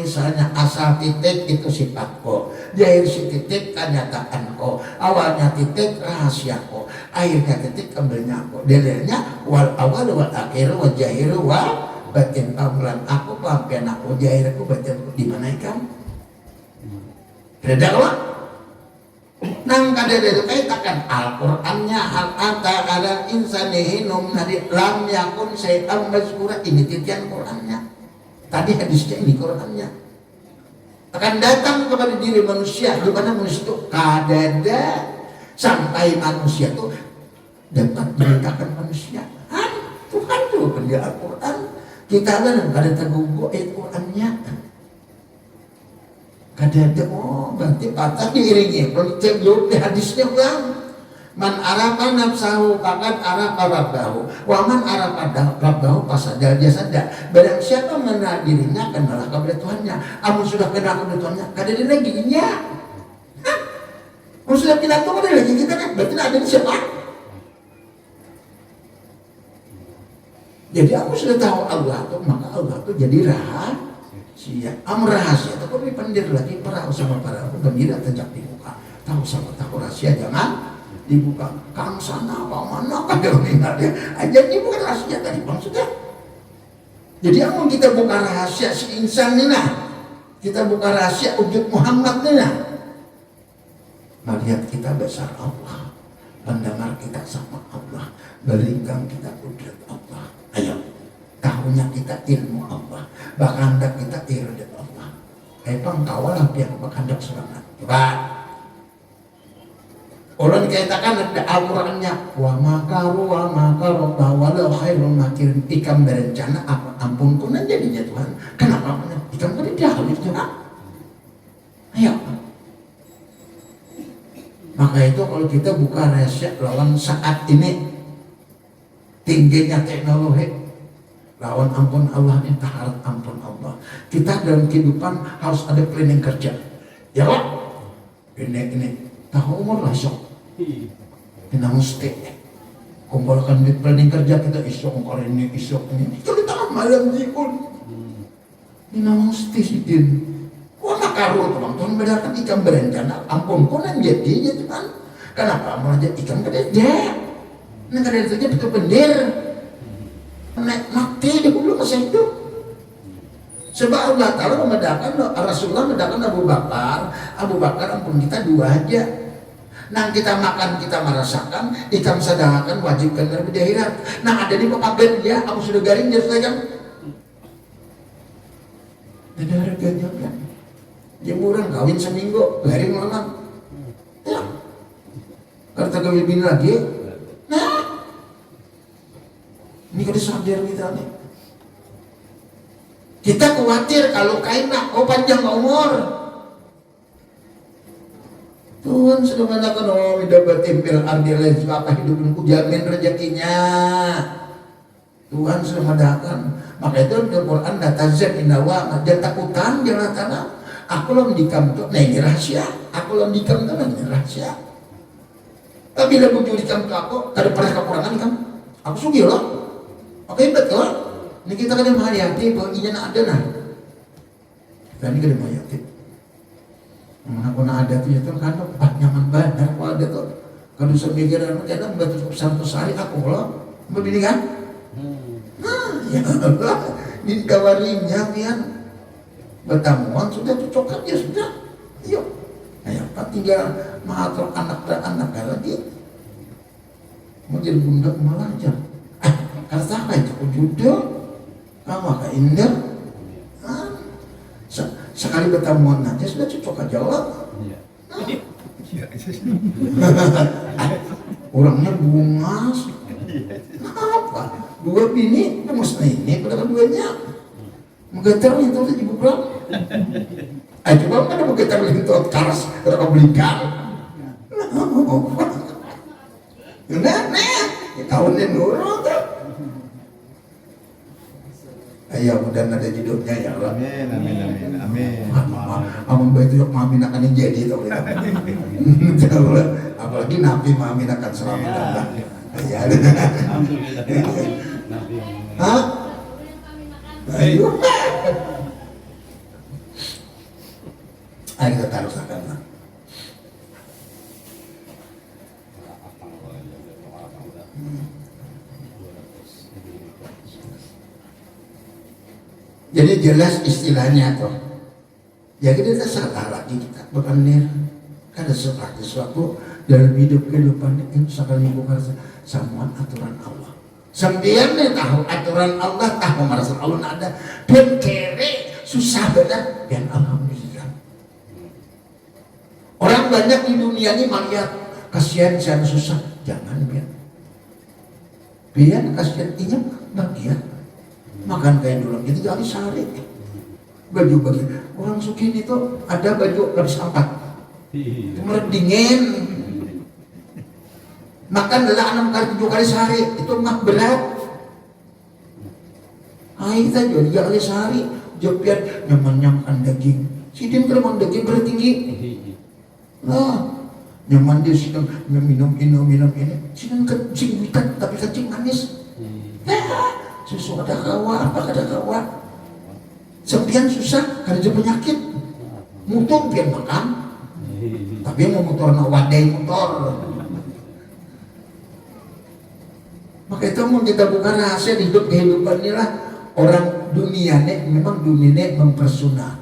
misalnya asal titik itu sifatku, jahir si titik kenyataanku, awalnya titik rahasiaku, akhirnya titik ambilnya aku, dalilnya wal awal wal akhir wal jahir wal batin. Pamulan aku pampian aku jahir aku batin di mana ikan? Beda Allah. Nang kada itu kaitan Al-Qur'annya al-ata ala insanihi num nadi lam yakun syai'an mazkura, ini titian Qur'annya. Tadi hadisnya ini Qur'annya. Akan datang kepada diri manusia di mana manusia itu kadada sampai manusia itu dapat menikahkan manusia. Tuhan tuh pendia Al-Qur'an. Kita kan kada terguguk ayat Qur'annya. Kadada berarti patah diiringi. Kalau belum di hadisnya ulang. Man arafa nafsahu faqad arafa rabbahu wa man arafa rabbahu fasadal jasada. Barang siapa mengenal dirinya kenalah kepada Tuhannya. Amun sudah kenal kepada Tuhannya kada ada lagi nya. Amun sudah kenal Tuhan kada lagi kita kan berarti ada di siapa? Jadi aku sudah tahu Allah itu, maka Allah itu jadi rahasia. Rahasia itu kok dipendir lagi para sama para gembira tenjak di muka. Tahu sama tahu rahasia jangan dibuka. Kang sana apa mana kan dia meninggal dia. Aja ini bukan rahasia tadi maksudnya. Jadi amun kita buka rahasia si insan ini nah, kita buka rahasia wujud Muhammad ini nah, melihat kita besar Allah, mendengar kita sama Allah, berlingkang kita kudrat Allah. Ayo, tahunya kita ilmu Allah, bakandak kita iradat Allah. Emang kawalah pihak bakandak serangan. Coba. Orang dikatakan ada Al-Qur'annya wa makaru walau khairul makirin. Ikam berencana apa ampunku nan jadinya Tuhan. Kenapa? Ikam kan dahulu Tuhan. Ayo. Maka itu kalau kita buka rahasia lawan saat ini tingginya teknologi, lawan ampun Allah ini taharat ampun Allah. Kita dalam kehidupan harus ada planning kerja. Ya Pak? Ini tahu umur lah sok. Tina mesti kumpulkan duit planning kerja kita isok ini isok ini. Kalau tak malam jikun. Tina mesti sidin. Kau nak karo teman-teman bedakan ikan berencana. Ampun kau nan jadi kan. Kenapa mau jadi ikan gede? Nah kadang saja betul bener. Naik mati dulu masa itu. Sebab Allah Ta'ala membedakan Rasulullah membedakan Abu Bakar ampun kita dua aja. Nah kita makan kita merasakan, ikan sedangkan wajibkan dari akhirat. Nah ada di pekaben dia, aku sudah garing dia selesai kan. Ada harganya kan. Jemuran kawin seminggu, garing malam. Ya. Karena kawin bini lagi. Nah. Ini kada sadar kita nih. Kita khawatir kalau kaina panjang umur. Tuhan sudah mengatakan dapatin fil ardi lain apa hidupku jamin rezekinya. Tuhan sudah mengatakan. Maka itu di Quran datazat inawa dan takutan jangan tanah. Aku lo mendikam tuh, nah ini rahasia. Aku lo mendikam tuh, nah ini rahasia. Tapi bila bujur dikam tuh aku, kada pernah kekurangan kan? Aku sugih loh. Oke betul. Ini kita kada menghayati bahwa inya nak ada nah. Kita ini kada menghayati. Mana pun ada tuh ya tuh kan nyaman banget kalau ada tuh. Kalau semikiran kadang betul satu hari aku loh, begini kan? Ya Allah, ini kawarinya pian. Bertamuan sudah cocok ya sudah. Yuk. Ayo Pak tinggal mengatur anak dan anak lagi. Mau jadi bunda malah aja. Kata apa itu judul? Kamu kak indah. Sekali bertamuan aja sudah cocok aja lah. Orangnya bungas. Apa? Dua bini, mesti ini pada keduanya. Menggetar itu tuh ibu pulang. Coba mana menggetar itu karas kalau belikan. Nah, tahunnya nurut. Ayo mudah ada hidupnya ya Allah. Amin. Amin baik itu mamin akan jadi tahu ya. Apalagi Nabi mamin akan selamat. Ya. Hah? Ayo. Ayo kita taruh sana. Jadi jelas istilahnya tuh. Ya kita salah lagi kita benar. Ada sesuatu dalam hidup kehidupan ini sekali bukan samuan aturan Allah. Sampeyan tahu aturan Allah, tahu merasa Allah ada. Dan kere susah benar. Dan alhamdulillah. Orang banyak di dunia ini melihat kasihan saya susah. Jangan biar. Biar kasihan ini bagian. Makan kayak dulu itu jadi sehari baju bagi orang sukin itu ada baju habis 4 kemudian dingin makan adalah 6 kali 7 kali sehari itu mah berat air saja 3 kali sehari jepiat nyaman daging sidin keremang daging bertinggi nah nyaman dia sedang minum ini sidin kencing bukan tapi kencing manis susu ada kawa, apa ada kawa sempian susah, karena dia penyakit mutur pian makan tapi mau motor nak wadai motor maka itu mau kita buka rahasia di hidup kehidupan ini lah orang dunia ini memang dunia ini mempersona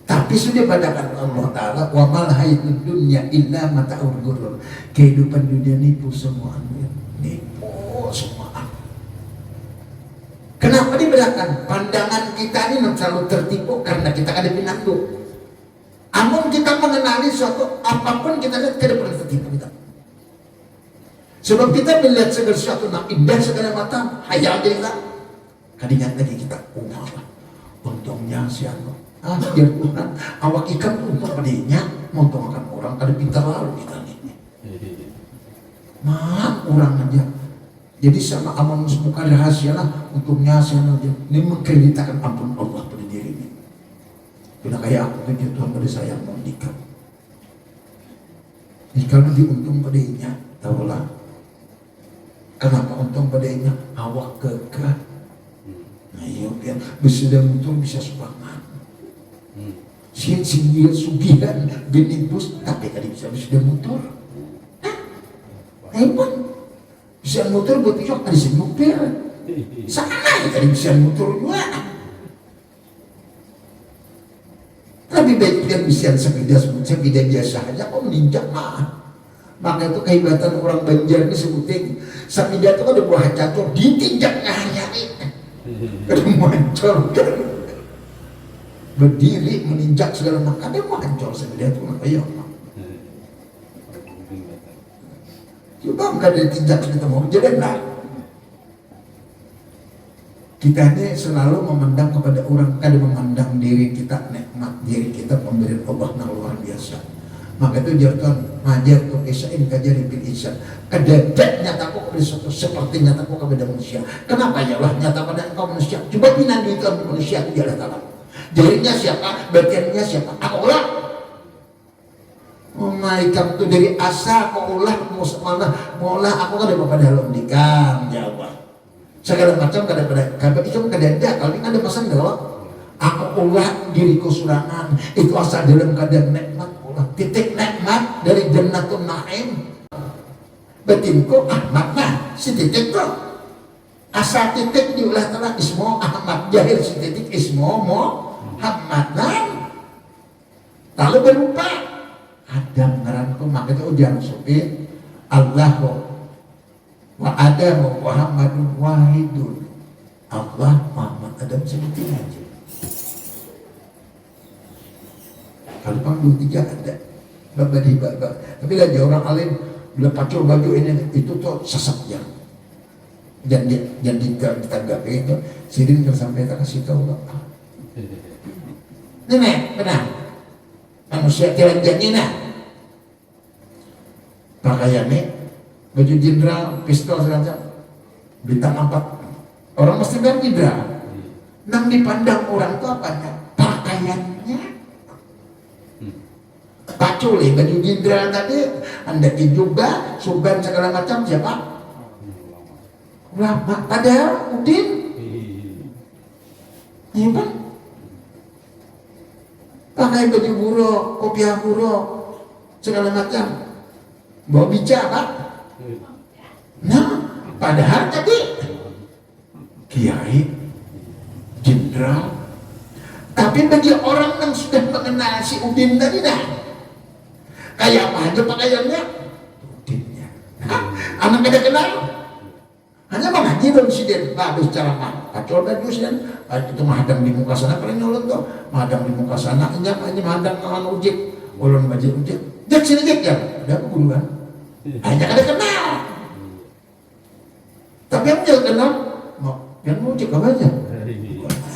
tapi sudah badakan Allah Ta'ala wa mal hayatud dunya illa mata'ul ghurur kehidupan dunia nipu semua nipu semua. Kenapa dibedakan? Pandangan kita ini selalu tertipu karena kita ada pinangdu. Amun kita mengenali suatu apapun kita lihat tidak pernah tertipu kita. Sebab kita melihat segala sesuatu yang indah segala mata, hayal kita. Kadingat lagi kita untungnya siapa? Biar Tuhan awak ikan untung padanya, untung akan orang kada pintar lalu kita ini. Maaf orang aja. Jadi sama amal semuka rahasia lah untungnya saya ini mengkreditakan ampun Allah pada diri ini. Bila kayak aku tuh Tuhan pada saya mau nikah. Kalau diuntung padanya, tahulah. Kenapa untung padanya? Awak kekeh. Nah iya kan, bersedia motor bisa sumbangan. Sing dia sugihan, genipus, tapi tadi bisa bersedia motor. Hebat. Bisa motor buat isok ada sing mobil. Sana tadi bisa motor juga. Lebih baik dia bisa sepeda biasa aja, kok meninjak mah. Maka itu kehebatan orang Banjar ini sebutin sepeda itu kan ada buah jatuh ditinjak ngahari. Ada muncul kan. Berdiri meninjak segala macam, ada muncul sepeda itu nggak kayak apa. Coba nggak ada tinjak kita mau jadi lah. Kita ini selalu memandang kepada orang, kadang memandang diri kita, nikmat diri kita, pemberian Allah yang luar biasa. Maka itu jatuh ngajar tuh isain kajari bil isan. Kedadak nyataku kepada sesuatu seperti nyataku kepada manusia. Kenapa ya Allah nyata pada engkau manusia? Coba pinandi itu manusia itu jalan taala. Jarinya siapa? Bagiannya siapa? Aku ulah. Malaikat itu dari asa aku ulah mau ulah aku kan ada bapak dalam dikam jawab. Segala macam kadang-kadang itu kadang-kadang kalau ini ada pesan dong. Aku ulah diriku surangan itu asal dalam keadaan nikmat ulah titik nikmat dari Jannatul Naim batinku Ahmad nah si titik tuh asal titik diulah telah ismo Ahmad jahil si titik ismo Muhammad nah lalu berupa Adam ngaranku maka itu ujian supir Allah wa Adam Muhammadun wahidun Allah Muhammad Adam sebutin aja. Kalau panggung tiga ada babak tapi lagi orang alim bila pacul baju ini itu tuh sesat ya jadi ditanggapi itu sirin kalau sampai tak kasih tahu apa nenek benar manusia tiada janina pakaiannya baju jenderal pistol segala bintang 4 orang mesti bilang jenderal nang dipandang orang itu apanya pakaiannya paculi baju jenderal tadi anda juga suban segala macam siapa ulama padahal udin iya kan pakai baju buruk kopiah buruk segala macam bawa bica pak nah padahal tadi kiai jenderal tapi bagi orang yang sudah mengenal si Udin tadi dah kayak apa aja pakaiannya Udinnya anak ada kenal hanya mengaji dong si Den habis ceramah kacau dan Yusin itu mahadam di muka sana paling nyolong tuh mahadam di muka sana ini mahadam kawan ujik ulun baju ujik jak sini jak ya udah aku buruan hanya ada kenal tapi yang jangan kenal yang ujik apa aja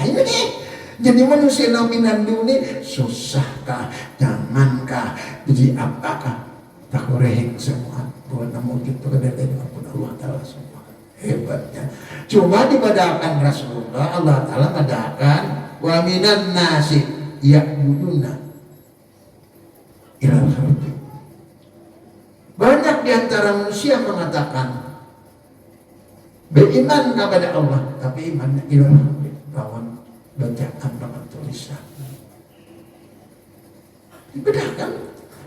ini nih jadi manusia nominan ini susahkah, nyaman,kah, jadi apakah tak korehing semua buat namun itu kadang-kadang ampun Allah Ta'ala semua hebatnya cuma dibadakan Rasulullah Allah Ta'ala madakan wa minan nasi ya'buduna ilal khalqi banyak diantara manusia mengatakan beriman kepada Allah tapi imannya ilal khalqi lawan bacaan dengan tulisan dibedakan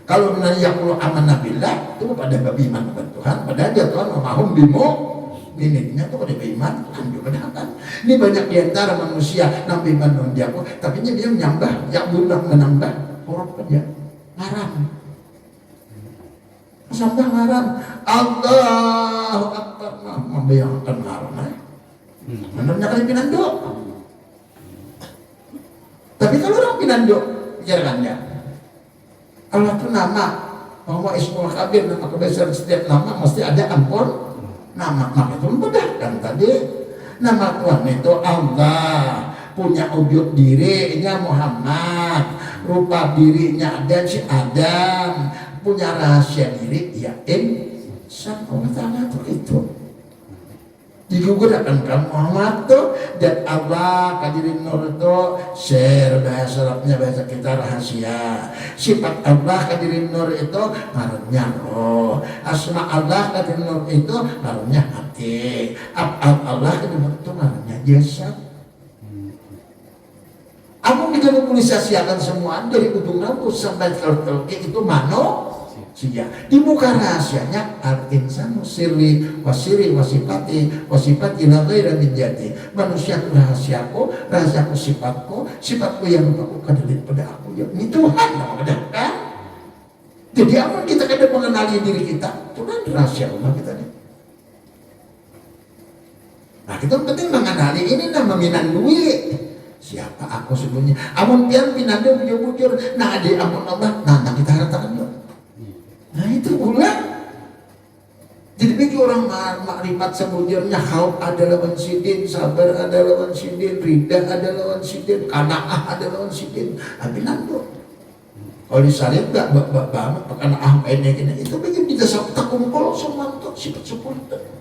kalau menayakulu aman nabilah itu pada beriman kepada Tuhan pada aja Tuhan memahum bimu minitnya itu pada beriman Tuhan dibedakan ini banyak diantara manusia nampi iman non jago tapi dia menyambah yang bulan menambah orang kerja ngaram sambah ngaram Allahu Akbar membayangkan ngaram menurutnya kali pinando. Tapi kalau orang pinando, bicarakan ya. Allah itu nama, bahwa Ismul Kabir, nama kebesaran setiap nama mesti ada ampun. Nama itu membedahkan tadi. Nama Tuhan itu Allah, punya wujud dirinya Muhammad, rupa dirinya ada si Adam, punya rahasia diri ya insan Allah Ta'ala itu. Digunakan Muhammad tuh dan Allah kadirin nur itu share bahasa Arabnya bahasa kita rahasia. Sifat Allah kadirin nur itu ngarannya roh. Asma Allah kadirin nur itu ngarannya hati. Allah kadirin nur itu ngarannya jasad. Aku bisa memobilisasikan semua dari ujung rambut sampai ke itu manusia. Di muka rahasianya al-insanu sirri wasiri wasifati wasifat ila ghairi min jati. Manusia itu rahasiaku sifatku yang lupaku kadalit pada aku. Ya, ini Tuhan yang kan? Jadi apa kita kadang mengenali diri kita? Itu kan rahasia Allah kita nih. Nah kita penting mengenali ini nama minan duit. Siapa aku sebenarnya? Amun pian pinanda bujur-bujur. Nah ade amun Allah, nah kita harapkan yuk. Nah itu ulang. Jadi bagi orang makrifat sebujurnya khauf adalah lawan sidin, sabar adalah lawan sidin, rida adalah lawan sidin, qanaah adalah lawan sidin. Tapi nando. Kalau disalib enggak banget qanaah kayak itu bagi kita tak kumpul semua untuk sifat seperti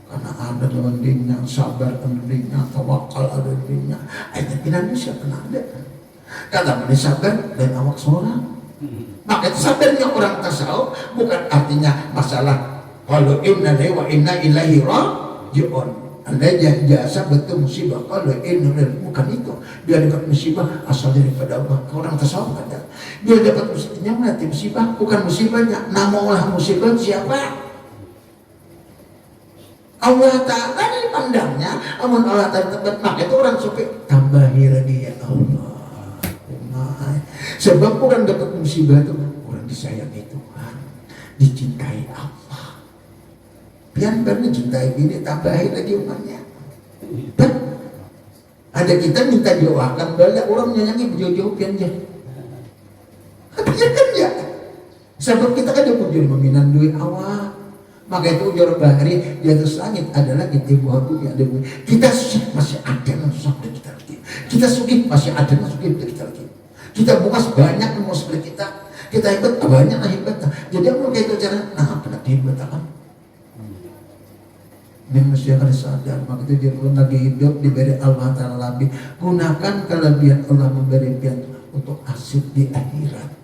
karena ada lawan dirinya, sabar ada dirinya, tawakal ada dirinya. Ayatnya pindah siapa ada. Kata mana sabar dan awak seorang. Maka sabarnya orang tasawuf bukan artinya masalah kalau inna wa inna ilaihi raji'un. Anda jasa betul musibah kalau inna bukan itu. Dia dapat musibah asal daripada Allah. Orang tasawuf ada. Dia dapat musibahnya nanti musibah bukan musibahnya. Namulah musibah siapa? Allah Ta'ala dari pandangnya amun Allah Ta'ala tempat maka itu orang supi tambahi dia Allah. Sebab orang dapat musibah itu orang disayangi Tuhan, dicintai Allah. Pian benar cintai ini tambahi lagi umatnya. Dan ada kita minta doakan bala orang nyanyi berjauh-jauh pian je. Tapi kan ya. Sebab kita kan bujur meminan duit awak. Maka itu ujur bahari di atas langit adalah kita buah bumi ada bumi. Kita masih ada yang susah kita lagi. Kita sugih masih ada yang sugih kita lagi. Kita bukas banyak yang mau seperti kita. Kita hebat banyak yang hebat. Jadi aku kayak itu cara nah apa nak hebat kan? Ini mesti akan sadar. Maka itu jangan lagi hidup diberi Allah Ta'ala lebih. Gunakan kelebihan Allah memberi pian untuk asyik di akhirat.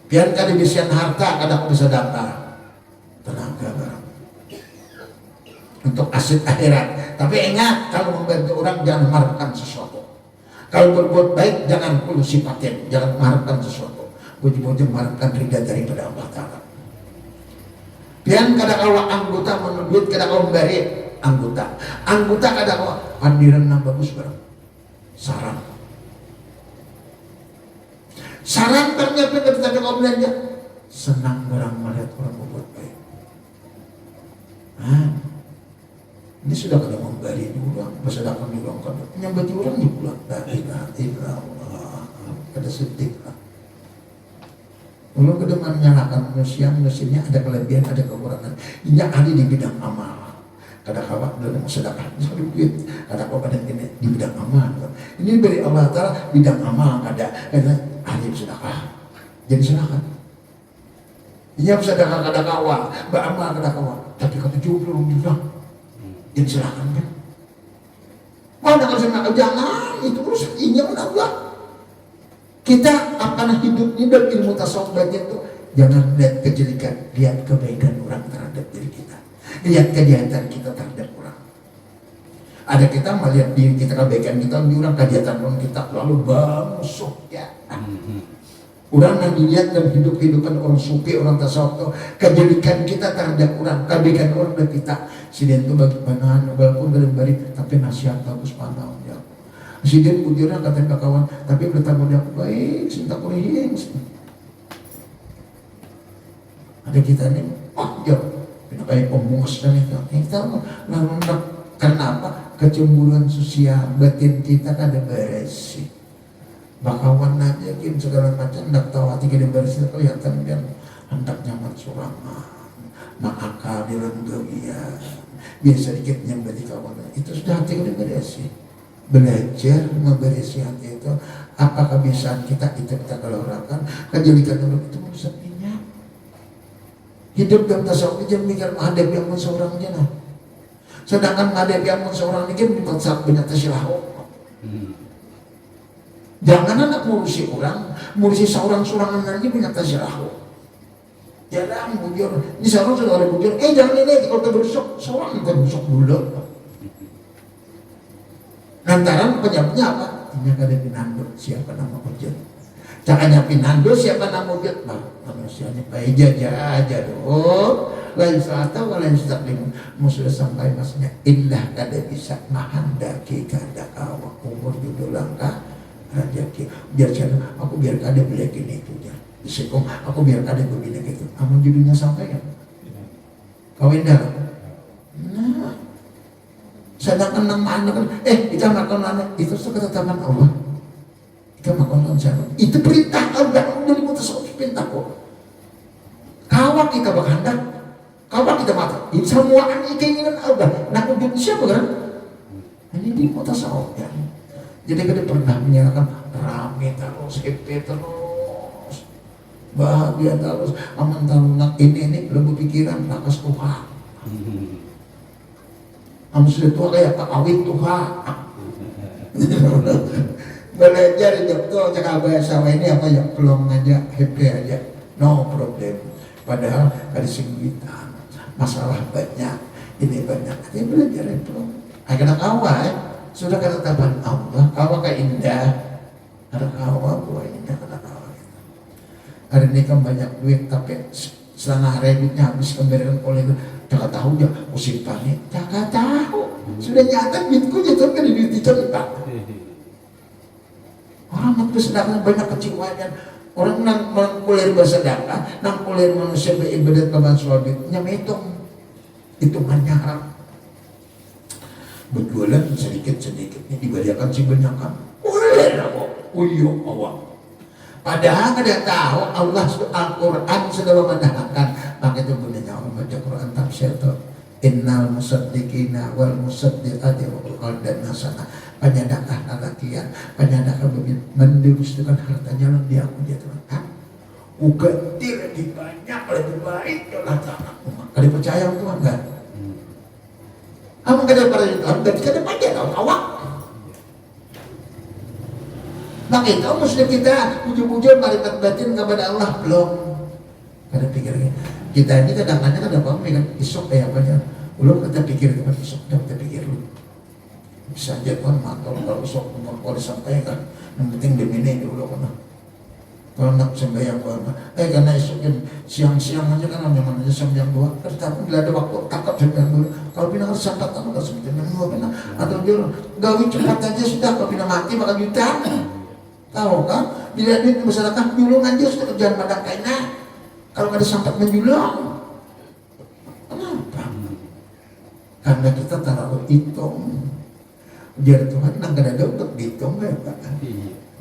Pian kada bisa harta kada bisa daftar. Tenaga barang untuk asyik akhirat. Tapi ingat kalau membantu orang jangan mengharapkan sesuatu. Kalau berbuat baik jangan perlu sifatin, jangan mengharapkan sesuatu. Wajib-wajib mengharapkan ridha daripada Allah Ta'ala. Pian kada kalau anggota menduit kada kalau memberi anggota kada kalau hadiran yang bagus barang saran ternyata ketika kalau belanja senang barang melihat orang berbuat baik. Ini sudah kada memberi orang, bersedekah orang kada nyambati orang di pulang. La ilaha illallah. Kada sedih lah. Kalau kada menyalahkan manusianya ada kelebihan, ada kekurangan. Ini ada di bidang amal. Kada kawat dalam sedekah, duit. Kada kawat ini di bidang amal. Ini dari Allah Ta'ala bidang amal kada ahli sedekah. Jadi sedekah. Ini sedekah kada kawat, beramal kada kawat. Tapi kata jauh belum bilang. Jadi silakan kan. Mana kalau saya jangan itu terus ini Allah. Kita akan hidup ini dalam ilmu tasawuf itu jangan lihat kejelekan, lihat kebaikan orang terhadap diri kita. Lihat kejahatan kita terhadap orang. Ada kita melihat diri kita kebaikan kita di orang kejahatan orang kita lalu musuh ya. Orang yang dilihat dalam hidup-hidupan orang sufi, orang tasawuf itu kejelikan kita terhadap orang, kebaikan orang dan kita. Siden itu bagaimana, walaupun dalam bari, tapi nasihat bagus pandang ya. Siden bujurnya kata kawan, tapi bertanggung jawab baik, cinta kurihing. Ada kita nih, ya, kayak pemuas dan itu. Kita lalu karena apa? Kecemburuan sosial batin kita kan ada beresih. Bakawan aja kim segala macam hendak tahu hati kita bersih kelihatan dan hendak nyaman surangan akal dilenggawian biasa dikit yang berarti kawan itu sudah hati kita bersih. Belajar memberisi hati itu apa kebiasaan kita kita keluarkan kejelikan orang itu merusakinya hidup dalam tasawuf jangan mikir menghadap yang seorang jenah Sedangkan ngadepi amun seorang ini mentak banyak tasilahu. Jangan anak ngurusi orang, ngurusi seorang-sorangan lagi banyak tasilahu. Jarang bujur, ini seorang sudah ada bujur, jangan ini kalau terbusuk, seorang terbusuk dulu. Lantaran penyebabnya apa? Ini kada pinando, siapa nama bujur? Caranya pinando, siapa nama bujur? Nah, manusianya baik aja dong. Lain selatan, lain staklim. Sudah sampai maksudnya indah kada bisa mahandaki kada kawak umur judul langkah rajaki. Biar channel aku biar kada belekin itu ya. Disekong aku biar kada begini gitu. Amun judulnya sampai kan? Kawin dah. Nah, sedangkan nama anak kan, kita makan anak itu ketetapan Allah. Kita makan siapa? Itu perintah Allah. Dari mutasawuf perintah kok. Kawak kita berkehendak. Kawak kita mata, ini semua keinginan Allah. Nah, untuk siapa kan? Ini di mutasawuf ya. Jadi kita pernah menyatakan rame terus, happy terus, bahagia terus. Aman tahu ini belum pikiran lakas Tuhan. Aman sudah tua kayak Pak Awit Tuhan. Belajar dokter cakap bahasa ini apa ya pelong aja, happy aja, no problem. Padahal ada singgitan. Masalah banyak, ini banyak. Dia belajar itu. Karena kawah, sudah ketetapan Allah. Kawah kayak indah. Ada kawah, buah indah kata kawah. Hari ini kan banyak duit, tapi selama hari duitnya habis kembalikan oleh itu. Jangan tahu dia musim panik. Jangan tahu. Sudah nyata duitku jatuh kan di duit itu pak. Orang mau bersedekah banyak kecewaan. Orang nang kulir bersedekah, nang kulir manusia beribadat kepada suami, nyametong hitungannya haram. Berjualan sedikit-sedikitnya dibaliakan si banyakan. Kulir apa? Uyuh awak. Padahal kada tahu Allah Al-Quran sudah memandangkan. Maka itu gunanya orang baca Quran tafsir itu. Innal musaddiqina wal musaddiqati wal dan nasana. Penyadakah lalakian, penyadakah mendistribusikan hartanya lebih aku dia Tuhan. Ugatir lebih banyak, lebih baik Allah Ta'ala. Kada percaya Tuhan kan? Kamu kada percaya Tuhan, dan kada percaya Tuhan awak. Maka itu muslim kita ujung-ujung malaikat batin kepada Allah belum. Kada pikir kita ini kadang-kadang ada apa kan isok apa aja. Belum kita pikir kepada isok, kita pikir dulu. Bisa aja kan mantap kalau sok mau disampaikan. Yang penting dimini dulu kan. Kalau nak sembahyang apa? Karena esok siang-siang aja kan memang aja sembahyang dua. Tapi bila ada waktu takap sembahyang dulu. Kalau bina harus sampai tamu tak sembahyang dua bina. Atau dia gawi cepat aja sudah. Kalau bina mati bakal juta. Tahu kan? Bila duit masyarakat julung aja sudah kerjaan padang kaina. Kalau nggak ada sampai menjulang. Kenapa? Karena kita taruh hitung. Biar Tuhan nang kada ada untuk dihitung ya Pak.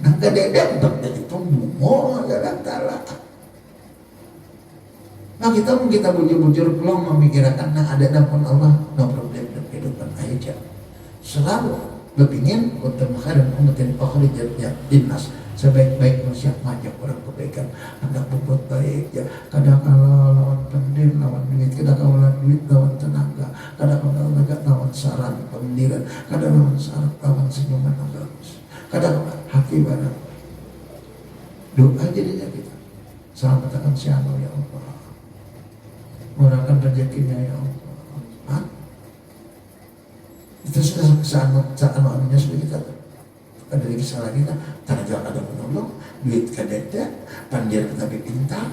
Nang kada ada untuk dihitung bungo Allah Ta'ala. Nah kita bujur-bujur belum memikirkan nah ada dalam Allah no problem dalam kehidupan aja. Selalu berpingin untuk makhluk umatin akhrijat ya dinas sebaik-baik manusia mengajak orang kebaikan. Hendak berbuat baik ya. Kadang-kala lawan pendir, lawan duit, kadang-kala duit lawan tenaga, kadang-kala lawan saran pendidikan, kadang lawan saran lawan senyuman yang bagus, kadang-kala hati barang. Doa jadinya kita. Selamatkan siapa ya Allah. Murahkan rezekinya ya Allah. Itu sudah saat anunya sudah kita ada lagi salah kita, tanah ada menolong, duit kadeda, pandir tapi pintar.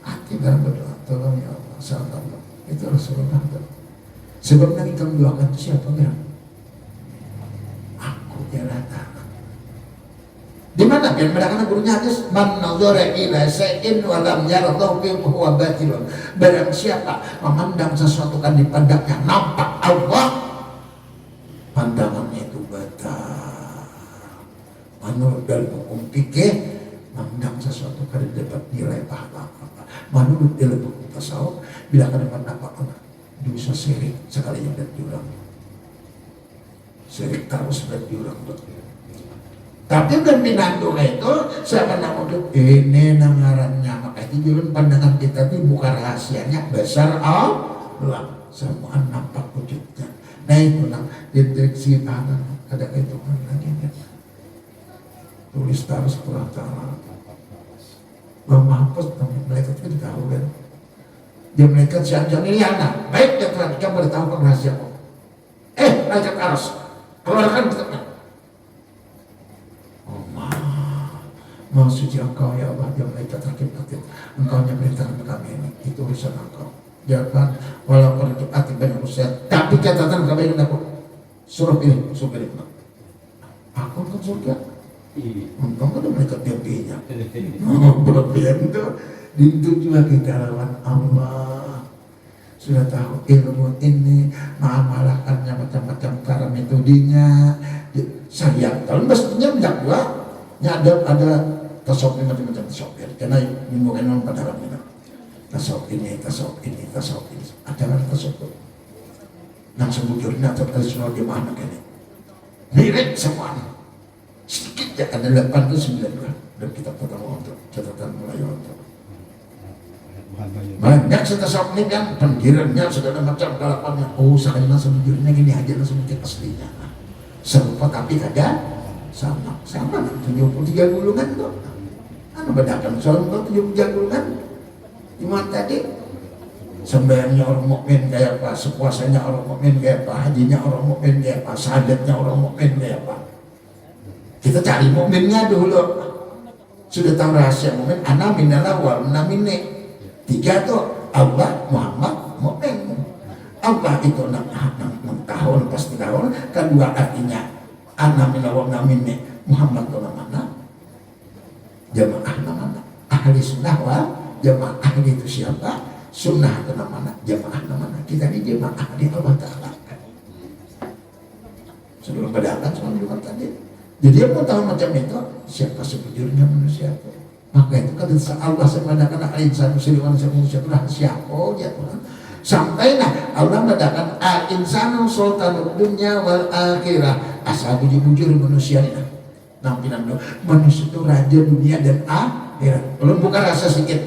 Hati barang berdoa, tolong ya Allah, salam Allah. Itu Rasulullah. Sebab nanti kamu doakan siapa ya? Aku jalan tangan. Di mana? Biar mereka gurunya hadis, man nazara ila shay'in wa lam yarallahu bihi huwa batilun. Barang siapa memandang sesuatu kan dipandangnya nampak Allah, pandangannya itu batal. Menurut dalam hukum fikih, memandang sesuatu kan dapat nilai pahala apa. Menurut dalam hukum tasawuf, bila kan dapat nampak dosa syirik sekali yang berjurang. Syirik terus berjurang tuh. Tapi dan pinando itu siapa nak untuk ini nangarannya, maka itu jalan pandangan kita itu bukan rahasianya besar Allah. semua nampak wujudnya. Nah itu deteksi tangan ada hitungan lagi kan. Tulis taruh setelah cara menghapus mereka itu tahu kan. Dia mereka siang-siang ini anak baik dan terang kamu boleh tahu kan rahasia kok. Raja Aras keluarkan kita. Oh mau suci engkau ya Allah, dia mereka terkait-kait engkau yang merintahkan kami ini, itu urusan engkau. Jangan walaupun itu hati banyak usaha, tapi catatan kebaikan aku suruh pilih surga ini. Aku kan surga, engkau kan udah mereka tiap-tiapnya. Berlebihan itu juga kita lawan Allah. Sudah tahu ilmu ini, mengamalkannya macam-macam cara metodenya. Sayang, kalau mestinya menjawab, ada tasawuf macam-macam tasawuf. Karena menggunakan orang pada orang ini. Tasawuf ini, ada tasawuf. Nang sebujurnya atau tradisional di mana ini? Mirip semuanya. Sedikit ya ada 8 ke 9 dan kita pertama untuk catatan Melayu untuk. Banyak tasawuf ini kan penggiranya segala macam galapannya. Oh sekali sebujurnya gini aja langsung aslinya. Serupa tapi ada sama 73 gulungan tuh. Anu bedakan soal 73 gulungan. Cuma tadi sembahyangnya orang mukmin kayak apa, sepuasanya orang mukmin kayak apa, hajinya orang mukmin kayak apa, syahadatnya orang mukmin kayak apa. Kita cari mukminnya dulu. Sudah tahu rahasia mukmin, ana minallah wa ana minni. 3 tuh Allah, Muhammad, mukmin. Allah itu 6 tahun pasti tahun. Kedua artinya ana minallah wa ana minni. Muhammad itu mana? Jamaah mana? Ahli sunnah wal jamaah. Ahli itu siapa? Sunnah itu mana? Jamaah mana? Kita di jamaah ahli Allah Ta'ala. Sebelum berdagang sama di luar tadi. Jadi yang mau tahu macam itu, siapa sebujurnya manusia itu? Maka itu kata Allah semadakan al-insan musliman manusia itu siapa ya Tuhan. Sampailah Allah mengatakan al-insanu sultanul dunya wal akhirah. Asal bujur manusia ini. Nampilan dulu, manusia itu raja dunia dan akhirat. Belum bukan rasa sedikit.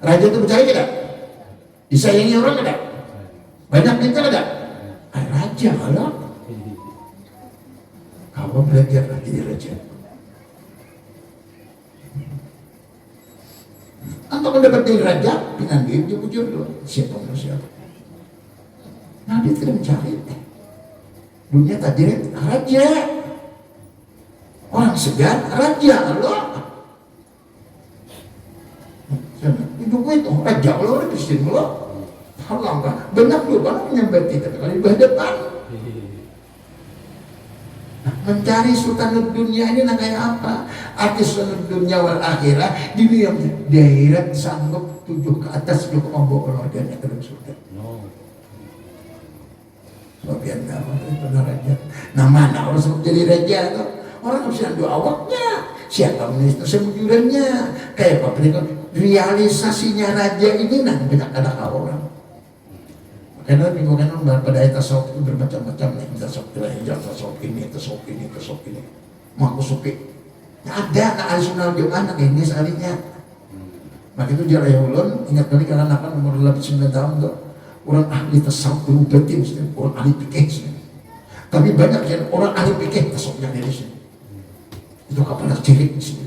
Raja itu percaya tidak? Disayangi orang tidak? Banyak kita tidak? Raja Allah. Kau belajar jadi raja. Untuk mendapat jadi raja, pinang dia bujur dulu. Siapa manusia? Nah dia tidak mencari. Dunia tadi raja. Orang segan, raja Allah. Hidupmu itu raja Allah, orang Kristen Allah. Allah enggak. Banyak juga orang menyembah kita kali berhadapan. Mencari sultan dunia ini kayak apa? Artis sultan dunia wal akhirah di dunia daerah sanggup 7 ke atas juga membawa keluarganya ke dalam surga. Sebab yang tahu itu raja. Nah mana orang sanggup jadi raja itu? Orang harus doa awaknya. Siapa minister sebujurannya? Kayak apa mereka realisasinya raja ini nanti banyak ada orang. Karena lingkungan pada tasawuf itu bermacam-macam nih, tasawuf hijab, tasawuf ini. Mau suki. Ada anak al-sunnah jemaah ini sekalinya. Maka itu jarak ulun ingat kali karena anak umur 9 tahun tuh orang ahli tasawuf dulu berarti orang ahli fikih. Tapi banyak yang orang ahli fikih tasawufnya dari sini. Itu kapan cilik di sini.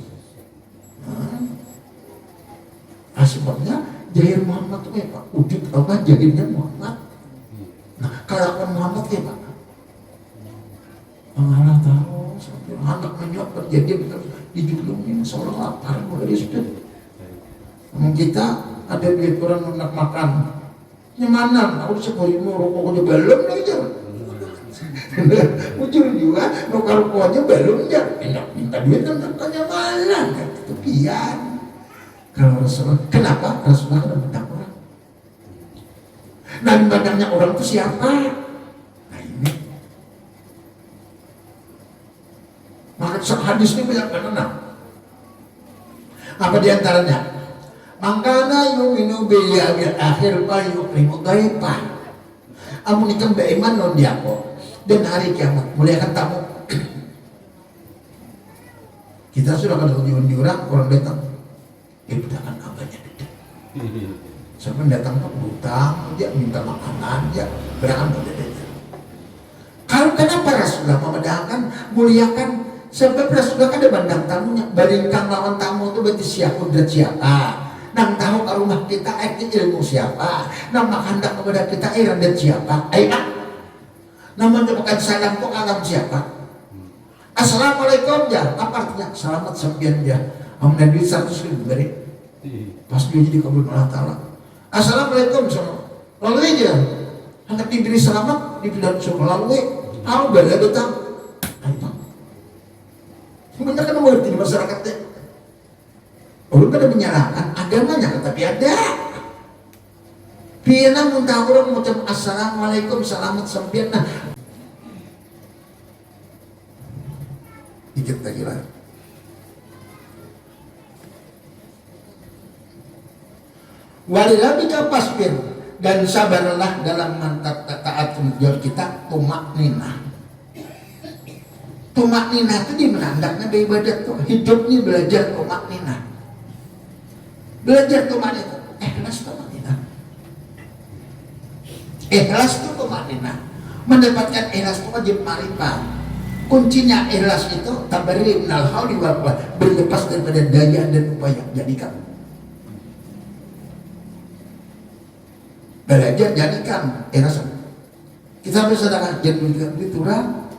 Sebabnya Jahir Muhammad itu apa? Wujud Allah jahirnya Muhammad. Nah, kelakuan Muhammad ya Pak. Allah tahu, anak menyuap terjadi dijulungin seorang lapar mulai sudah. Namun kita ada lihat orang nak makan. Nyamanan, aku sebuah rokoknya belum aja. Ujur juga, rokoknya belum aja. Minta duit kan kenyamanan, ketepian. Kalau Rasulullah, kenapa? Rasulullah kan banyak orang. Dan banyaknya orang itu siapa? Nah ini. Maka hadis ini banyak mengenal. Apa diantaranya? Mangkana yu'minu bil yaumil akhir wa yukrimu dhaifah. Amun ikan beriman non diako dan hari kiamat muliakan tamu. Kita sudah pada kunjungan orang datang. Dia bedakan abahnya beda. Siapa datang ke hutang, dia minta makanan, dia berangkat pada dia. Kalau kenapa Rasulullah memandangkan, muliakan, sebab Rasulullah kan ada bandang tamunya, bandingkan lawan tamu itu berarti siapa dan siapa. Nang tahu ke rumah kita, ilmu siapa. Nang menghendak kepada kita, dan siapa. Nang menyampaikan salam itu alam siapa. Assalamualaikum ya, apa artinya? Selamat sampian ya. Nabi 100.000 beri. Pas dia jadi kabul Allah Ta'ala. Assalamualaikum sama lalu aja hendak diberi selamat dibilang sama lalu aku bela datang sebenarnya kan mengerti di masyarakatnya orang kan menyalahkan agamanya tapi ada biarlah muntah orang macam assalamualaikum selamat sampian nah dikit lagi lah. Walilabika pasbir dan sabarlah dalam mantap taat menjual kita tumak ninah. Tumak ninah itu dimenandaknya dari ibadat tuh hidupnya belajar tumak ninah. Belajar tumak ninah. Ikhlas tumak ninah. Ikhlas itu tumak ninah. Mendapatkan ikhlas itu wajib marifat. Kuncinya ikhlas itu tabari minal hauli wal quwwah, berlepas daripada daya dan upaya. Jadikan belajar jadikan ikhlas. Kita bisa sedekah jadi turang.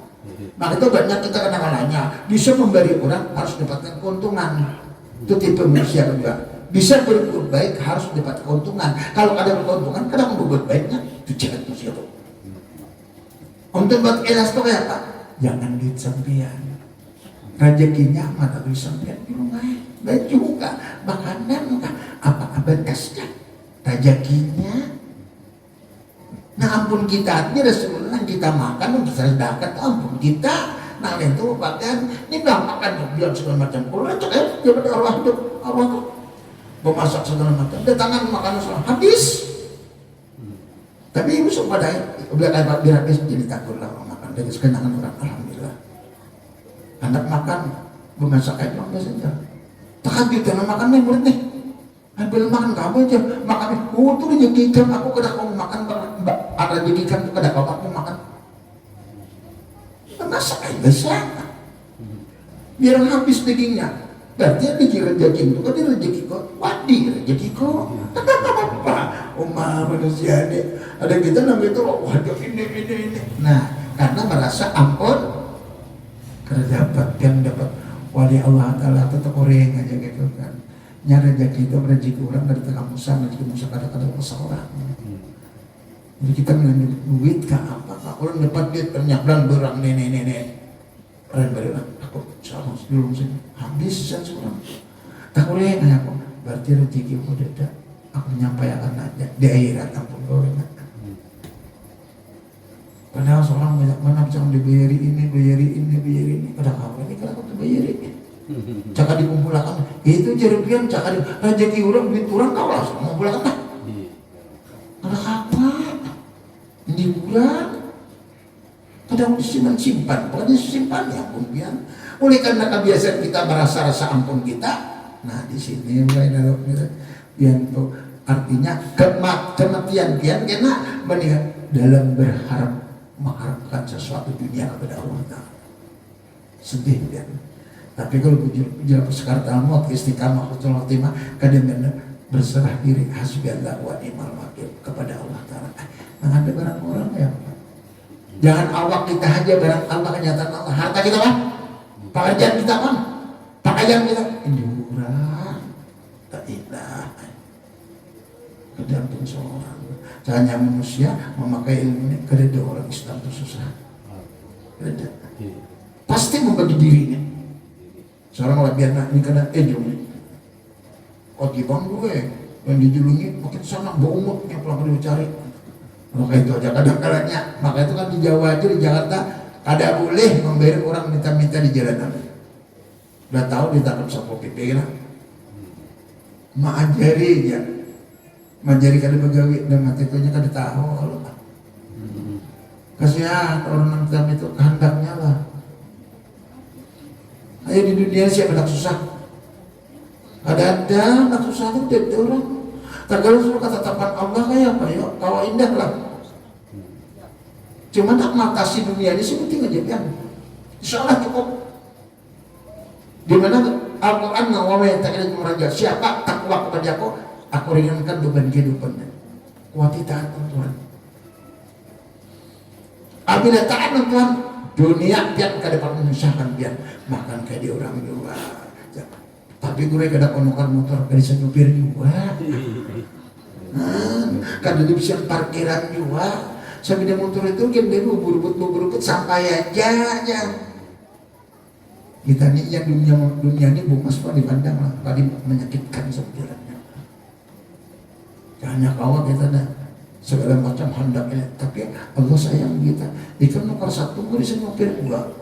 Maka itu banyak kita kenangannya. Bisa memberi orang harus dapatkan keuntungan. Itu tipe manusia juga. Bisa berbuat baik harus dapat keuntungan. Kalau ada keuntungan, kadang berbuat baiknya itu jalan manusia itu. Untuk buat ikhlas itu kayak apa? Jangan duit sampean. Rezekinya mana duit sampean di rumah. Baik juga makanan apa kasnya. Rezekinya. Nah ampun kita ini Rasulullah kita makan kita sedekah ampun kita nah itu bahkan ini nggak makan bilang segala macam kalau itu jangan Allah hidup Allah tuh memasak segala macam datangan makanan semua habis tapi ibu suka pada biar habis jadi takut lah makan dari sekenangan orang alhamdulillah anak makan memasak aja biasanya tahajud dan makan nih murid nih ambil makan kamu aja makan tuh rezeki ikan aku kada kamu makan ada rezeki ikan tuh kada kamu makan masak aja sana biar habis dagingnya berarti yang rezeki itu kan rezeki kok wadi rezeki kok apa Umar manusia ini ada kita namanya itu waduh ini nah karena merasa ampun karena dapat wali Allah Ta'ala tetap orang aja gitu kan nyari rezeki itu rezeki orang dari tengah musa kadang-kadang orang jadi kita ngambil duit kah apa kah orang dapat duit banyak dan berang nenek orang berang aku sama sebelum sini habis seorang tak boleh nanya aku berarti rezeki aku tidak aku menyampaikan aja di akhirat ampun orang padahal seorang banyak mana jangan dibayari ini kadang apa ini kadang aku bayari cakap dikumpulkan itu jerepian cakap rezeki orang duit orang kau langsung mengumpulkan lah ada apa ini kurang kadang disimpan pokoknya simpan ya ampun pian oleh karena kebiasaan kita merasa rasa ampun kita nah di sini mulai naruh pian tuh artinya kematian pian kena mendingan dalam mengharapkan sesuatu dunia kepada Allah Ta'ala sedih pian. Tapi kalau bujur sekarang maut istiqamah husnul khotimah kadang berserah diri hasbiyallah wa ni'mal wakil kepada Allah Ta'ala. Nah ada barang orang ya jangan awak kita aja barang Allah kenyataan Allah harta kita kan pekerjaan kita kan pakaian kita ini murah tak ilah kedamping seorang hanya manusia memakai ilmu ini kerja orang Islam itu susah kerja pasti membagi dirinya seorang latihan ini kena jom di bang gue yang dijulungi makin sana baumutnya pulang dicari maka itu aja kadang-kadangnya maka itu kan di Jawa aja di Jakarta ada boleh membayar orang minta-minta di jalanan udah tahu ditangkap sapo PP lah mengajari ya mengajari kada begawi dan mati itu aja kada tahu kalau kasihan orang yang itu kehendaknya lah. Ayo di dunia siapa nak susah? Ada anak susah itu tidak orang. Tergantung suruh ketetapan Allah kayak apa ya, kawa indah lah. Cuma tak matasi dunia ini sih penting aja kan. Insyaallah cukup. Di mana Al-Quran ngomong yang tak ada meraja, siapa takwa kepada aku ringankan beban kehidupannya. Kuati taat Tuhan. Apabila taat Tuhan, dunia pian kada dapat menyusahkan pian, makan kayak di orang juga. Tapi gue kada konokar motor kada bisa nyupir juga. Kada bisa parkiran juga. Sampai dia motor itu kan dia berebut sampai aja. Kita nih yang dunia ini bukan semua dipandang lah, tadi menyakitkan sebetulnya. Hanya kawat kita dah segala macam hendaknya, tapi Allah sayang kita. Ikan nomor satu gue bisa nyopir gua,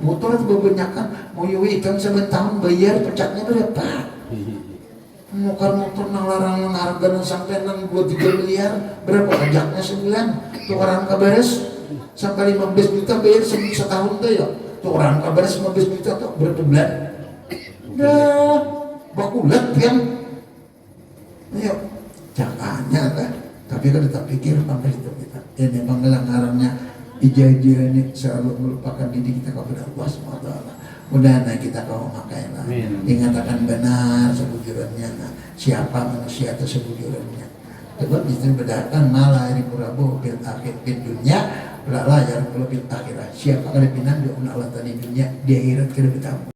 motor itu kebanyakan mau yui ikan tahun bayar pecatnya berapa? Motor nang larang harga nang sampai nang 2-3 miliar berapa pajaknya sebulan? Tuh orang kabares sampai 15 juta bayar setahun tuh ya. Tuh orang kabares 15 juta tuh berapa bulan? Dah bakulat kan? Ayo jangannya kan? Tapi kan tetap pikir sampai itu kita. Ini penggelangarannya ijazah ini selalu melupakan diri kita kepada Allah SWT. Mudah-mudahan kita kau makailah. Ingatakan benar sebujurannya. Siapa manusia itu sebujurannya. Sebab itu bedakan malah ini kurabu bil akhir di dunia, belah layar kalau bil akhirat. Siapa kali pinang dia Allah tadi dunia di akhirat kira kita.